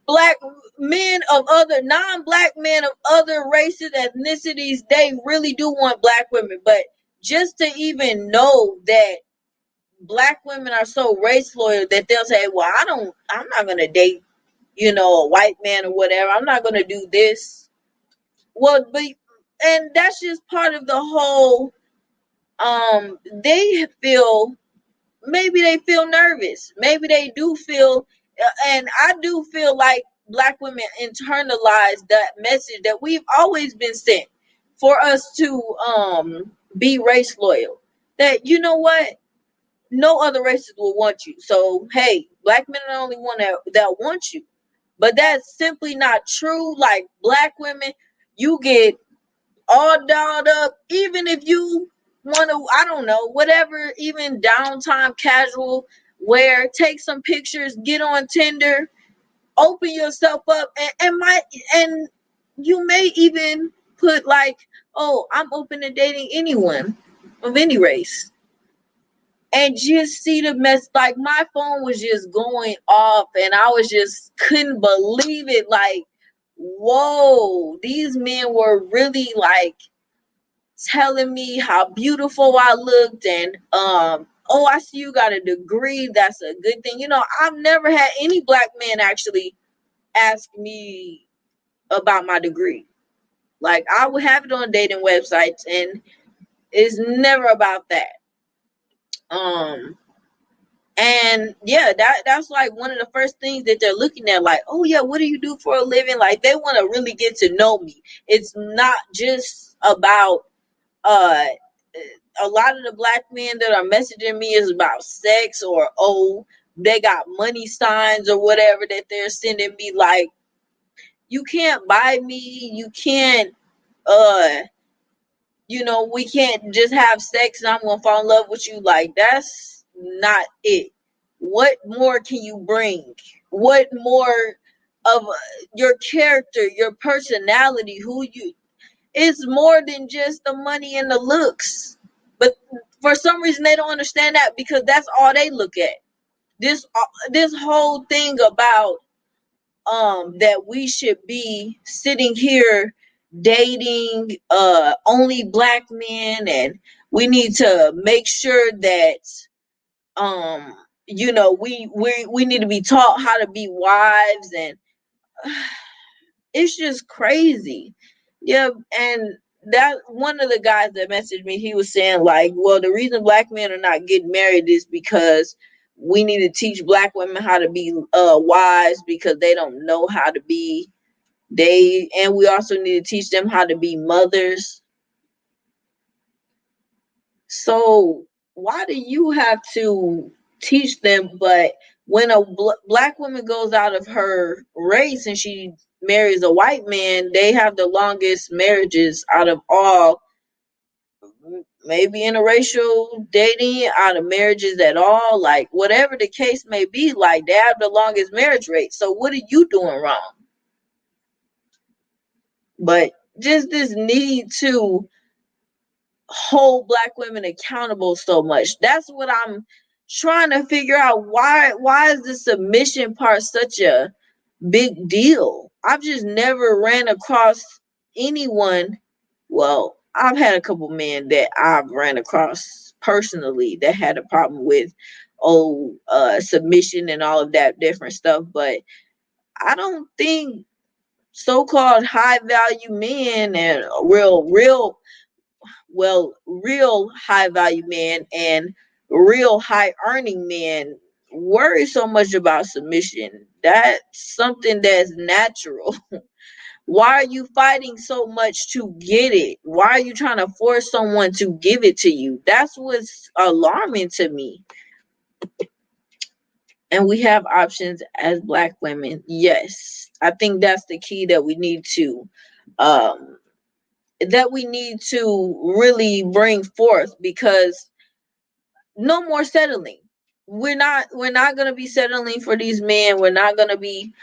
Black men of other non-black men of other races, ethnicities, they really do want black women. But just to even know that black women are so race loyal that they'll say, well, I'm not gonna date, a white man or whatever. I'm not gonna do this. Well, but and that's just part of the whole they feel, maybe they feel nervous. Maybe they do feel, and I do feel like black women internalize that message that we've always been sent for us to be race loyal. That, you know what, no other races will want you. So hey, black men are the only one that want you. But that's simply not true. Like, black women, you get all dolled up, even if you want to, I don't know, whatever, even downtime casual wear, take some pictures, get on Tinder, open yourself up, and you may even put like, oh, I'm open to dating anyone of any race. And just see the mess. Like, my phone was just going off and I was just couldn't believe it. Like, whoa, these men were really like telling me how beautiful I looked, and oh, I see you got a degree. That's a good thing. You know, I've never had any black man actually ask me about my degree. Like, I would have it on dating websites, and it's never about that. Um, and yeah, that's like one of the first things that they're looking at. Like, oh yeah, what do you do for a living? Like, they want to really get to know me. It's not just about uh a lot of the black men that are messaging me is about sex, or oh, they got money signs or whatever that they're sending me. Like, you can't buy me, you can't uh we can't just have sex and I'm gonna fall in love with you. Like, that's not it. What more can you bring? What more of your character, your personality, who you, it's more than just the money and the looks. But for some reason they don't understand that, because that's all they look at. This whole thing about that we should be sitting here dating only black men, and we need to make sure that we need to be taught how to be wives, and it's just crazy. Yeah, and that one of the guys that messaged me, he was saying like, well, the reason black men are not getting married is because we need to teach black women how to be wives, because they don't know how to be. And we also need to teach them how to be mothers. So why do you have to teach them? But when a black woman goes out of her race and she marries a white man, they have the longest marriages out of all, maybe interracial dating, out of marriages at all, like whatever the case may be, like they have the longest marriage rate. So what are you doing wrong? But just this need to hold black women accountable so much. That's what I'm trying to figure out. Why is the submission part such a big deal? I've just never ran across anyone. Well, I've had a couple men that I've ran across personally that had a problem with submission and all of that different stuff, but I don't think so-called high value men and real high value men and real high earning men worry so much about submission. That's something that's natural. Why are you fighting so much to get it? Why are you trying to force someone to give it to you? That's what's alarming to me. And we have options as black women. Yes. I think that's the key that we need to um really bring forth, because no more settling. We're not going to be settling for these men. We're not going to be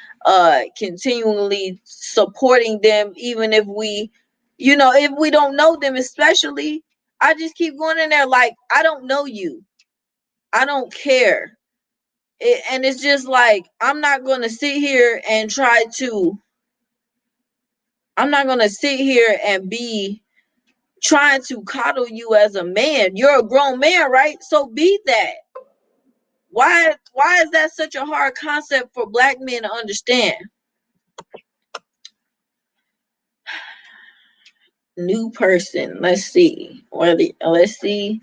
continually supporting them, even if if we don't know them. Especially, I just keep going in there like, I don't know you, I don't care. And it's just like, I'm not going to sit here and be trying to coddle you as a man. You're a grown man, right? So be that. Why is that such a hard concept for black men to understand? New person. Let's see. Let's see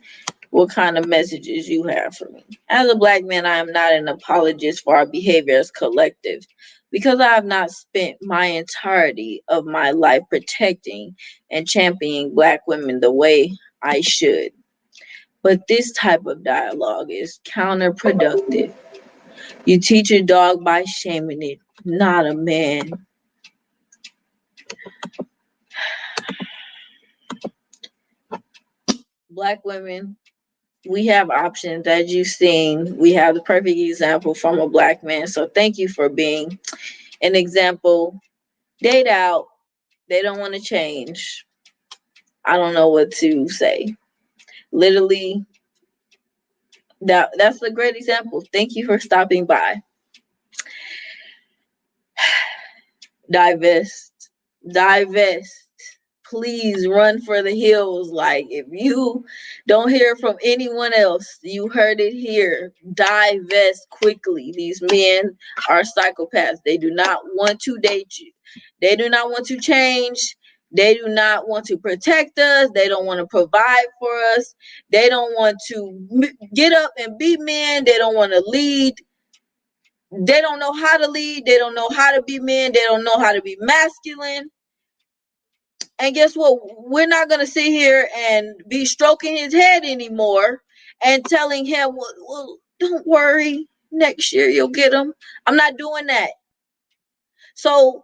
what kind of messages you have for me. As a black man, I am not an apologist for our behavior as collective, because I have not spent my entirety of my life protecting and championing black women the way I should. But this type of dialogue is counterproductive. You teach a dog by shaming it, not a man. Black women, we have options. As you've seen, we have the perfect example from a black man. So thank you for being an example. Date out. They don't want to change. I don't know what to say. Literally, that's a great example. Thank you for stopping by. Divest. please run for the hills. Like, if you don't hear from anyone else, you heard it here. Divest quickly. These men are psychopaths. They do not want to date you. They do not want to change. They do not want to protect us. They don't want to provide for us. They don't want to get up and be men. They don't want to lead. They don't know how to lead. They don't know how to be men. They don't know how to be masculine. And guess what? We're not going to sit here and be stroking his head anymore and telling him, well, don't worry. Next year you'll get him. I'm not doing that. So,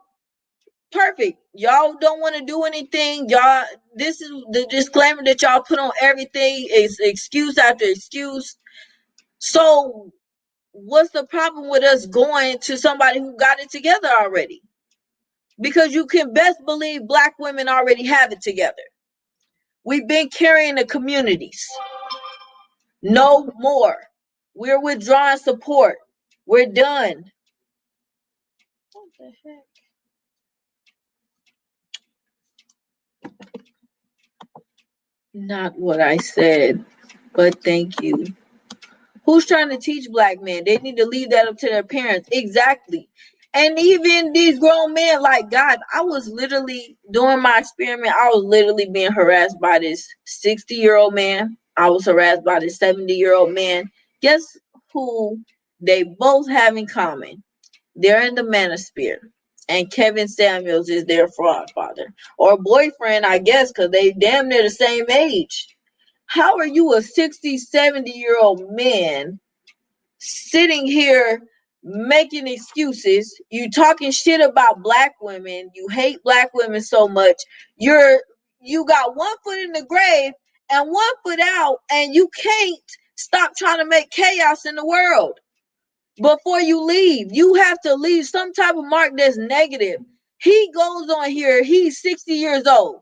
perfect. Y'all don't want to do anything. Y'all, this is the disclaimer that y'all put on everything is excuse after excuse. So, what's the problem with us going to somebody who got it together already? Because you can best believe Black women already have it together. We've been carrying the communities. No more. We're withdrawing support. We're done. What the heck? Not what I said, but thank you. Who's trying to teach Black men? They need to leave that up to their parents. Exactly. And even these grown men, like, God, I was literally doing my experiment. I was literally being harassed by this 60-year-old man. I was harassed by this 70-year-old man. Guess who they both have in common? They're in the manosphere. And Kevin Samuels is their fraud father. Or boyfriend, I guess, because they damn near the same age. How are you a 60, 70-year-old man sitting here making excuses? You talking shit about Black women. You hate Black women so much. You got one foot in the grave and one foot out, and you can't stop trying to make chaos in the world. Before you leave, you have to leave some type of mark that's negative. He goes on here, he's 60 years old.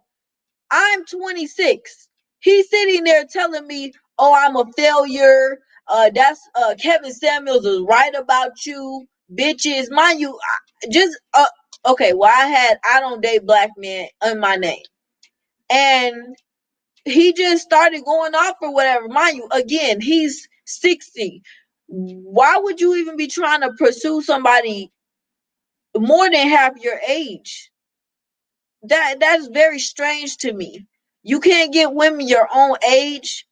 I'm 26. He's sitting there telling me, "Oh, I'm a failure. That's Kevin Samuels is right about you, bitches." Mind you, okay. Well, I don't date Black men in my name, and he just started going off or whatever. Mind you, again, he's 60. Why would you even be trying to pursue somebody more than half your age? That's very strange to me. You can't get women your own age.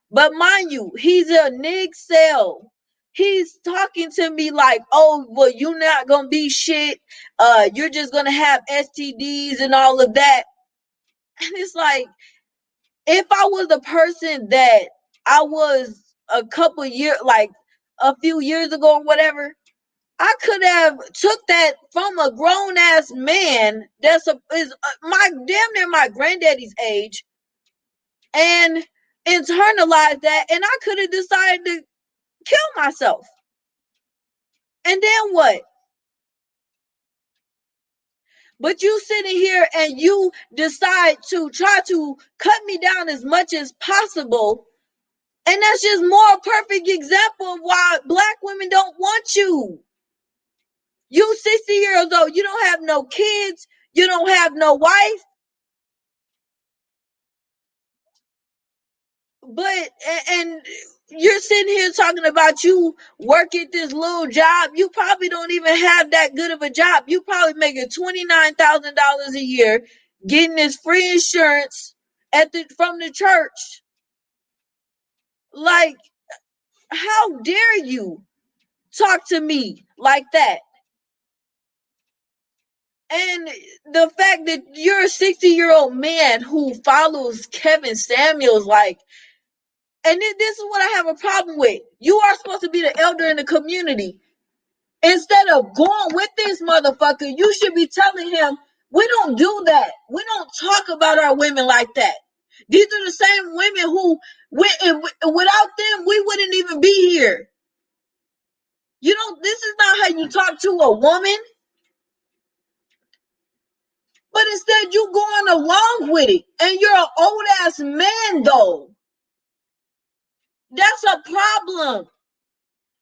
But mind you, he's a nig cell. He's talking to me like, "Oh, well, you're not gonna be shit. You're just gonna have STDs and all of that." And it's like, if I was the person that I was a couple years, like a few years ago or whatever, I could have took that from a grown ass man is my damn near my granddaddy's age and internalized that, and I could have decided to kill myself. And then what? But you sitting here and you decide to try to cut me down as much as possible. And that's just more perfect example of why Black women don't want you. You 60 years old, you don't have no kids, you don't have no wife. But and you're sitting here talking about you work at this little job. You probably don't even have that good of a job. You probably making $29,000 a year, getting this free insurance from the church. Like, how dare you talk to me like that? And the fact that you're a 60-year-old man who follows Kevin Samuels, like, and this is what I have a problem with. You are supposed to be the elder in the community. Instead of going with this motherfucker, you should be telling him, we don't do that. We don't talk about our women like that. These are the same women who, without them, we wouldn't even be here. You know, this is not how you talk to a woman. But instead, you going along with it. And you're an old ass man, though. That's a problem.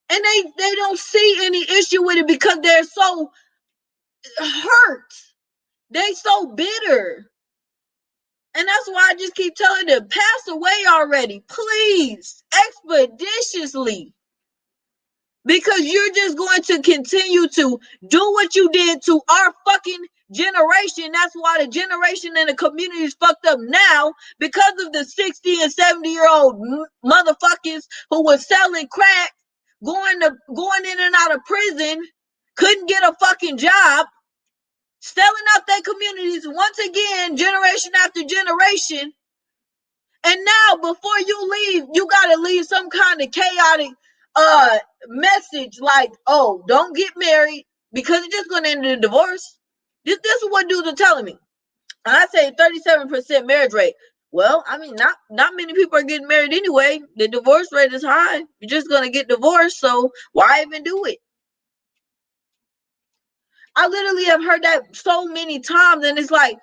And they don't see any issue with it because they're so hurt. They so bitter. And that's why I just keep telling them, pass away already, please, expeditiously. Because you're just going to continue to do what you did to our fucking generation. That's why the generation and the community is fucked up now, because of the 60 and 70-year-old motherfuckers who was selling crack, going in and out of prison, couldn't get a fucking job, selling out their communities once again, generation after generation. And now, before you leave, you gotta leave some kind of chaotic message like, oh, don't get married because it's just gonna end in a divorce. This is what dudes are telling me. And I say 37% marriage rate. Well, I mean, not many people are getting married anyway. The divorce rate is high. You're just gonna get divorced, so why even do it? I literally have heard that so many times, and it's like,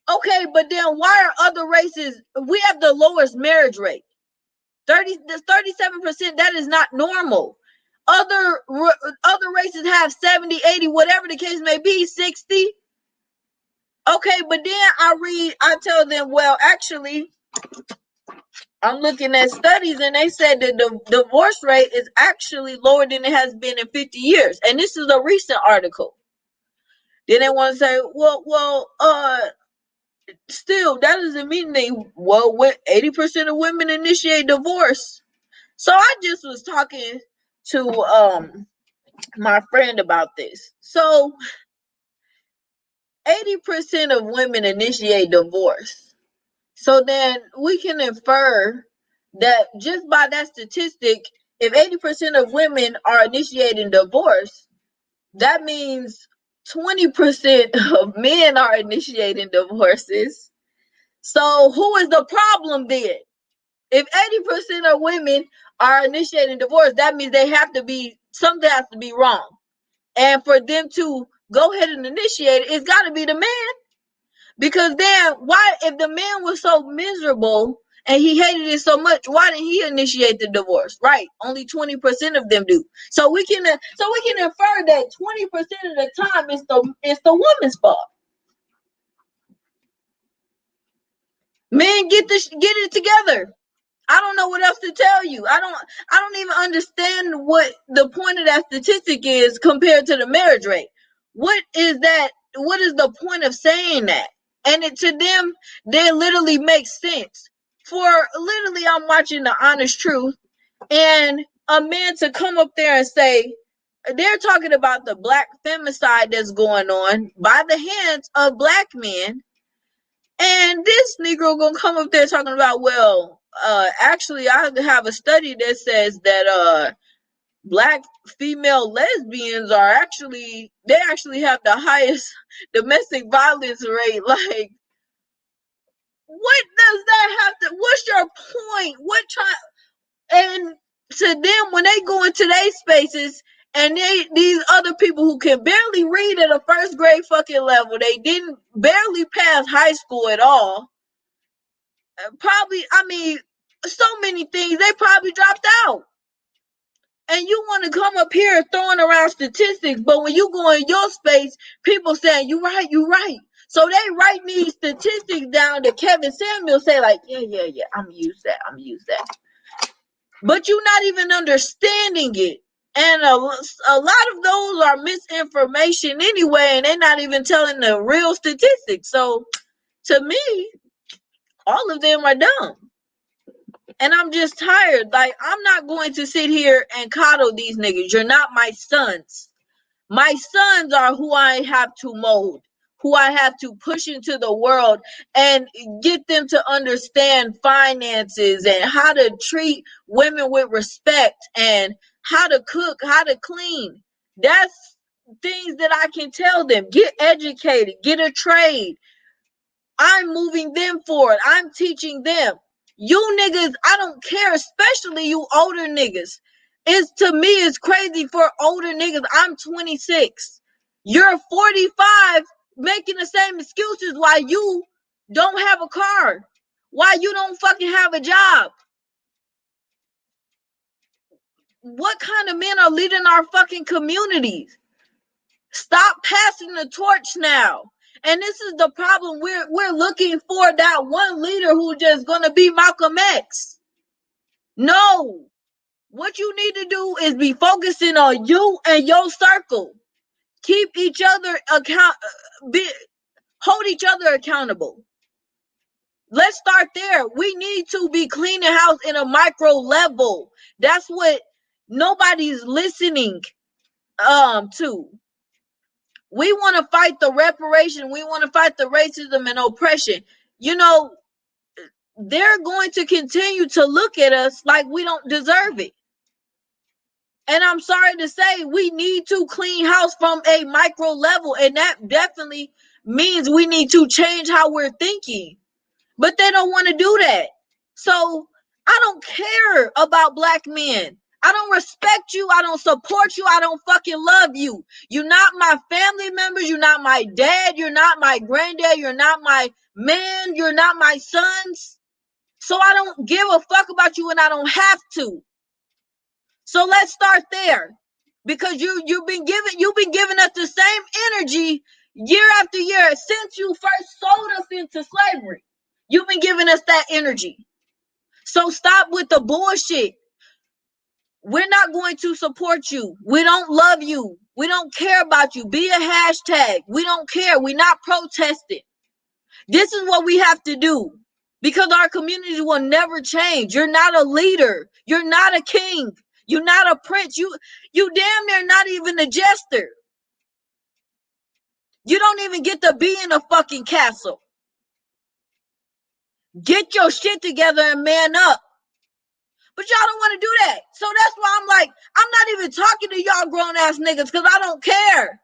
okay, but then why are other races? We have the lowest marriage rate. 37%, that is not normal. Other races have 70, 80, whatever the case may be, 60. Okay, but then I tell them, well, actually, I'm looking at studies and they said that the divorce rate is actually lower than it has been in 50 years. And this is a recent article. Then they want to say, well, still, that doesn't mean 80% of women initiate divorce. So I just was talking to my friend about this. So 80% of women initiate divorce. So then we can infer that just by that statistic, if 80% of women are initiating divorce, that means 20% of men are initiating divorces. So who is the problem then? If 80% of women are initiating divorce, that means something has to be wrong. And for them to go ahead and initiate it, it's got to be the man. Because then, why, if the man was so miserable and he hated it so much, why didn't he initiate the divorce? Right, only 20% of them do. So we can infer that 20% of the time it's the woman's fault. Men, get it together. I don't know what else to tell you. I don't even understand what the point of that statistic is compared to the marriage rate. What is that? What is the point of saying that? And to them, they literally make sense. For literally, I'm watching The Honest Truth, and a man to come up there and say, they're talking about the black femicide that's going on by the hands of black men. And this Negro gonna come up there talking about, well, actually, I have a study that says that black female lesbians they actually have the highest domestic violence rate. Like, what does that have to? What's your point? And to them, when they go into their spaces, and these other people who can barely read at a first grade fucking level, they didn't barely pass high school at all. Probably, I mean, so many things, they probably dropped out. And you want to come up here throwing around statistics, but when you go in your space, people saying, you right. So they write these statistics down to Kevin Samuel, say like, yeah, I'm gonna use that. But you're not even understanding it. And a lot of those are misinformation anyway, and they're not even telling the real statistics. So to me, all of them are dumb. And I'm just tired. Like, I'm not going to sit here and coddle these niggas. You're not my sons. My sons are who I have to mold, who I have to push into the world and get them to understand finances and how to treat women with respect and how to cook, how to clean. That's things that I can tell them. Get educated, get a trade. I'm moving them forward. I'm teaching them. You niggas, I don't care, especially you older niggas. To me, it's crazy for older niggas. I'm 26. You're 45 making the same excuses why you don't have a car. Why you don't fucking have a job. What kind of men are leading our fucking communities? Stop passing the torch now. And this is the problem. We're looking for that one leader who's just gonna be Malcolm X. No. What you need to do is be focusing on you and your circle. Keep each other hold each other accountable. Let's start there. We need to be cleaning house in a micro level. That's what nobody's listening to. We want to fight the reparation. We want to fight the racism and oppression. You know, they're going to continue to look at us like we don't deserve it. And I'm sorry to say, we need to clean house from a micro level. And that definitely means we need to change how we're thinking. But they don't want to do that. So I don't care about black men. I don't respect you. I don't support you. I don't fucking love you. You're not my family members. You're not my dad. You're not my granddad. You're not my man. You're not my sons. So I don't give a fuck about you and I don't have to. So let's start there. Because you've been giving us the same energy year after year since you first sold us into slavery. You've been giving us that energy. So stop with the bullshit. We're not going to support you. We don't love you. We don't care about you. Be a hashtag. We don't care. We're not protesting. This is what we have to do. Because our community will never change. You're not a leader. You're not a king. You're not a prince. You damn near not even a jester. You don't even get to be in a fucking castle. Get your shit together and man up. But y'all don't want to do that. So that's why I'm like, I'm not even talking to y'all grown ass niggas because I don't care.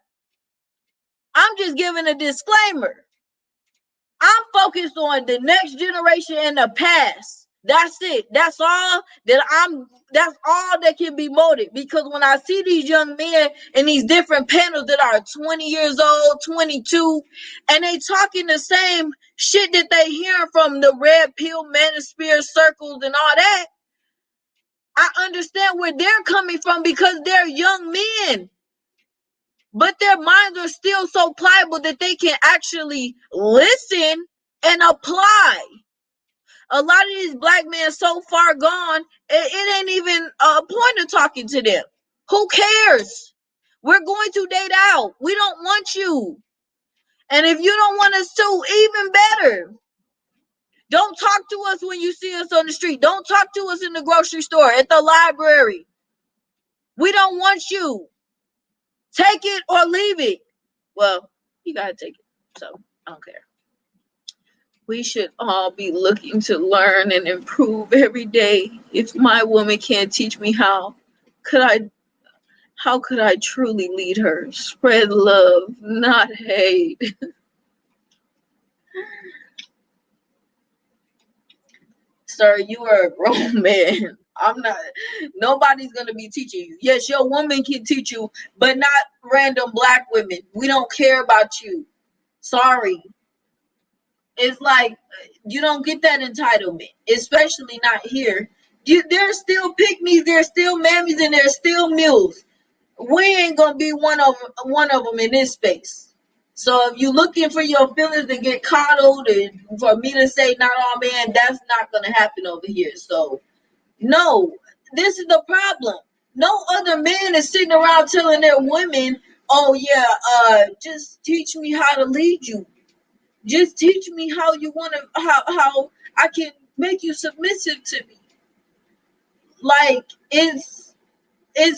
I'm just giving a disclaimer. I'm focused on the next generation and the past. That's it. That's all that can be molded. Because when I see these young men in these different panels that are 20 years old, 22, and they talking the same shit that they hearing from the red pill manosphere circles and all that, I understand where they're coming from because they're young men. But their minds are still so pliable that they can actually listen and apply. A lot of these black men so far gone, it ain't even a point of talking to them. Who cares? We're going to date out. We don't want you. And if you don't want us to, even better. Don't talk to us when you see us on the street. Don't talk to us in the grocery store, at the library. We don't want you. Take it or leave it. Well, you gotta take it. So I don't care. We should all be looking to learn and improve every day. If my woman can't teach me how could I truly lead her? Spread love, not hate. Sir, you are a grown man. Nobody's gonna be teaching you. Yes, your woman can teach you, but not random black women. We don't care about you. Sorry. It's like you don't get that entitlement, especially not here. There's still pygmies, there's still mammies, and there's still mules. We ain't gonna be one of them in this space. So if you're looking for your feelings to get coddled and for me to say not all man, that's not gonna happen over here. So no, this is the problem. No other man is sitting around telling their women, "Oh yeah, just teach me how to lead you. Just teach me how you want to, how I can make you submissive to me." Like it's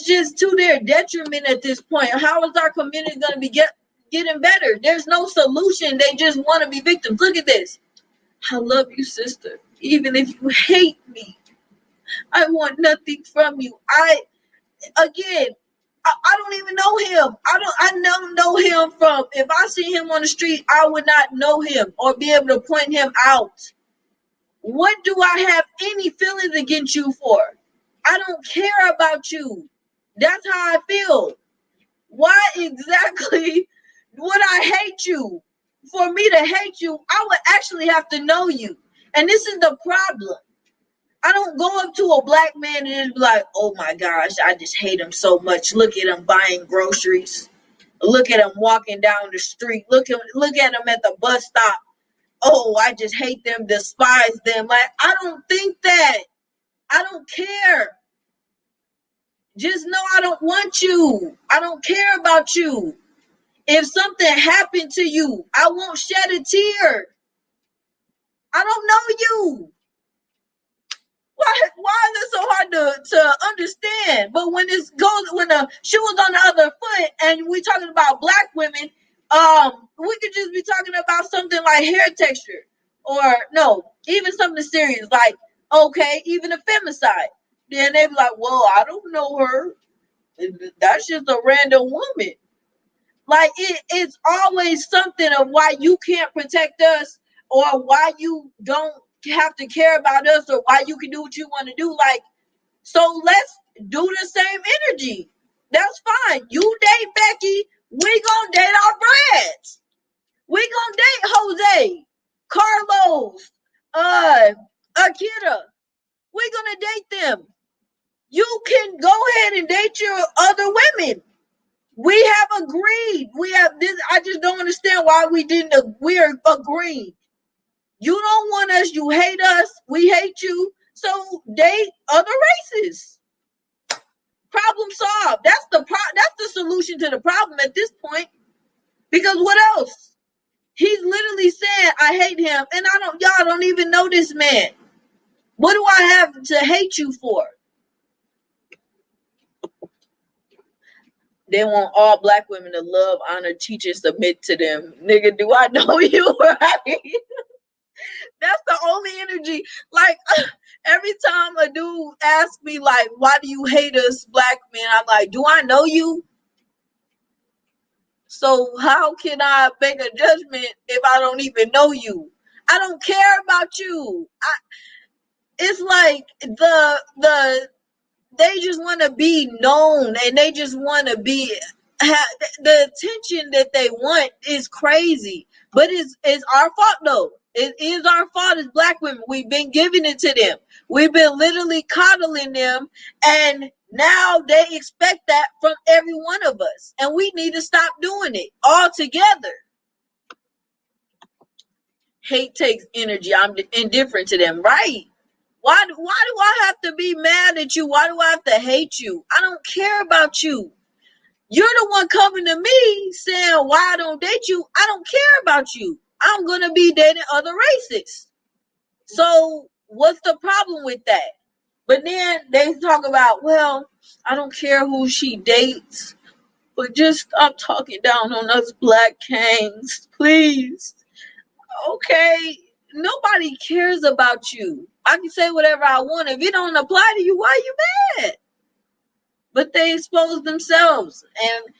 just to their detriment at this point. How is our community going to be getting better? There's no solution. They just want to be victims. Look at this. I love you, sister. Even if you hate me, I want nothing from you. I don't even know him. I don't know him from, if I see him on the street, I would not know him or be able to point him out. What do I have any feelings against you for? I don't care about you. That's how I feel. Why exactly would I hate you? For me to hate you, I would actually have to know you. And this is the problem. I don't go up to a black man and just be like, "Oh my gosh, I just hate him so much. Look at him buying groceries. Look at them walking down the street. Look at them at the bus stop. Oh, I just hate them, despise them. Like, I don't think that. I don't care. Just know I don't want you. I don't care about you. If something happened to you, I won't shed a tear. I don't know you. Why is it so hard to understand? But when the shoe was on the other foot and we talking about black women, we could just be talking about something like hair texture, or no, even something serious like, okay, even a femicide. Then they be like, well, I don't know her. That's just a random woman. Like, it's always something of why you can't protect us, or why you don't have to care about us, or why you can do what you want to do. Like, so let's do the same energy. That's fine. You date Becky, we gonna date our Brads. We gonna date Jose, Carlos, Akira. We gonna date them. You can go ahead and date your other women. We have agreed. We have this. I just don't understand why we didn't. We're agreed. You don't want us. You hate us. We hate you. So date other races. Problem solved. That's the solution to the problem at this point. Because what else? He's literally saying, I hate him, and y'all don't even know this man. What do I have to hate you for? They want all black women to love, honor, teach, and submit to them. Nigga, do I know you? Right? That's the only energy. Like, every time a dude asks me, like, why do you hate us black men? I'm like, do I know you? So how can I make a judgment if I don't even know you? I don't care about you. It's like they just want to be known, and they just want to be the attention that they want is crazy. But it's our fault though. It is our fault as black women. We've been giving it to them. We've been literally coddling them, and now they expect that from every one of us, and we need to stop doing it altogether. Hate takes energy. I'm indifferent to them, right? Why do I have to be mad at you? Why do I have to hate you? I don't care about you. You're the one coming to me saying why I don't date you. I don't care about you. I'm going to be dating other races. So what's the problem with that? But then they talk about, well, I don't care who she dates, but just stop talking down on us black kings, please. Okay, nobody cares about you. I can say whatever I want. If it don't apply to you, why are you mad? But they expose themselves, and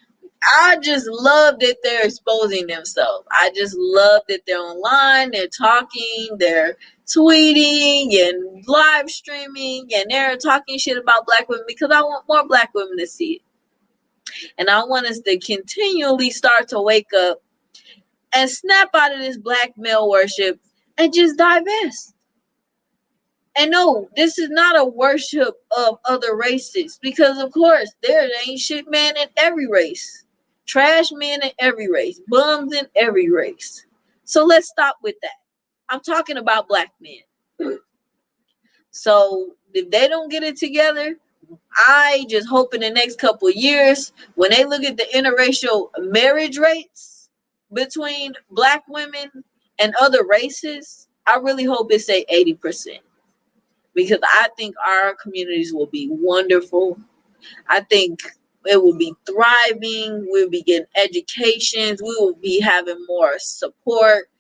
I just love that they're exposing themselves. I just love that they're online, they're talking, they're tweeting and live streaming, and they're talking shit about black women, because I want more black women to see it. And I want us to continually start to wake up and snap out of this black male worship and just divest. And no, this is not a worship of other races, because of course there ain't shit man in every race, trash men in every race, bums in every race. So let's stop with that. I'm talking about black men. So if they don't get it together, I just hope in the next couple of years, when they look at the interracial marriage rates between black women and other races, I really hope it say 80%. Because I think our communities will be wonderful. I think it will be thriving. We'll be getting educations. We will be having more support.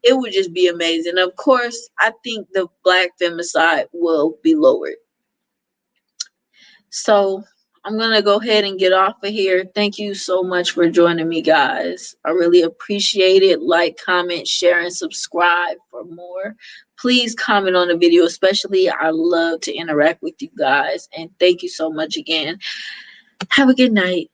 It would just be amazing. Of course, I think the black femicide will be lowered. So I'm going to go ahead and get off of here. Thank you so much for joining me, guys. I really appreciate it. Like, comment, share, and subscribe for more. Please comment on the video, especially. I love to interact with you guys. And thank you so much again. Have a good night.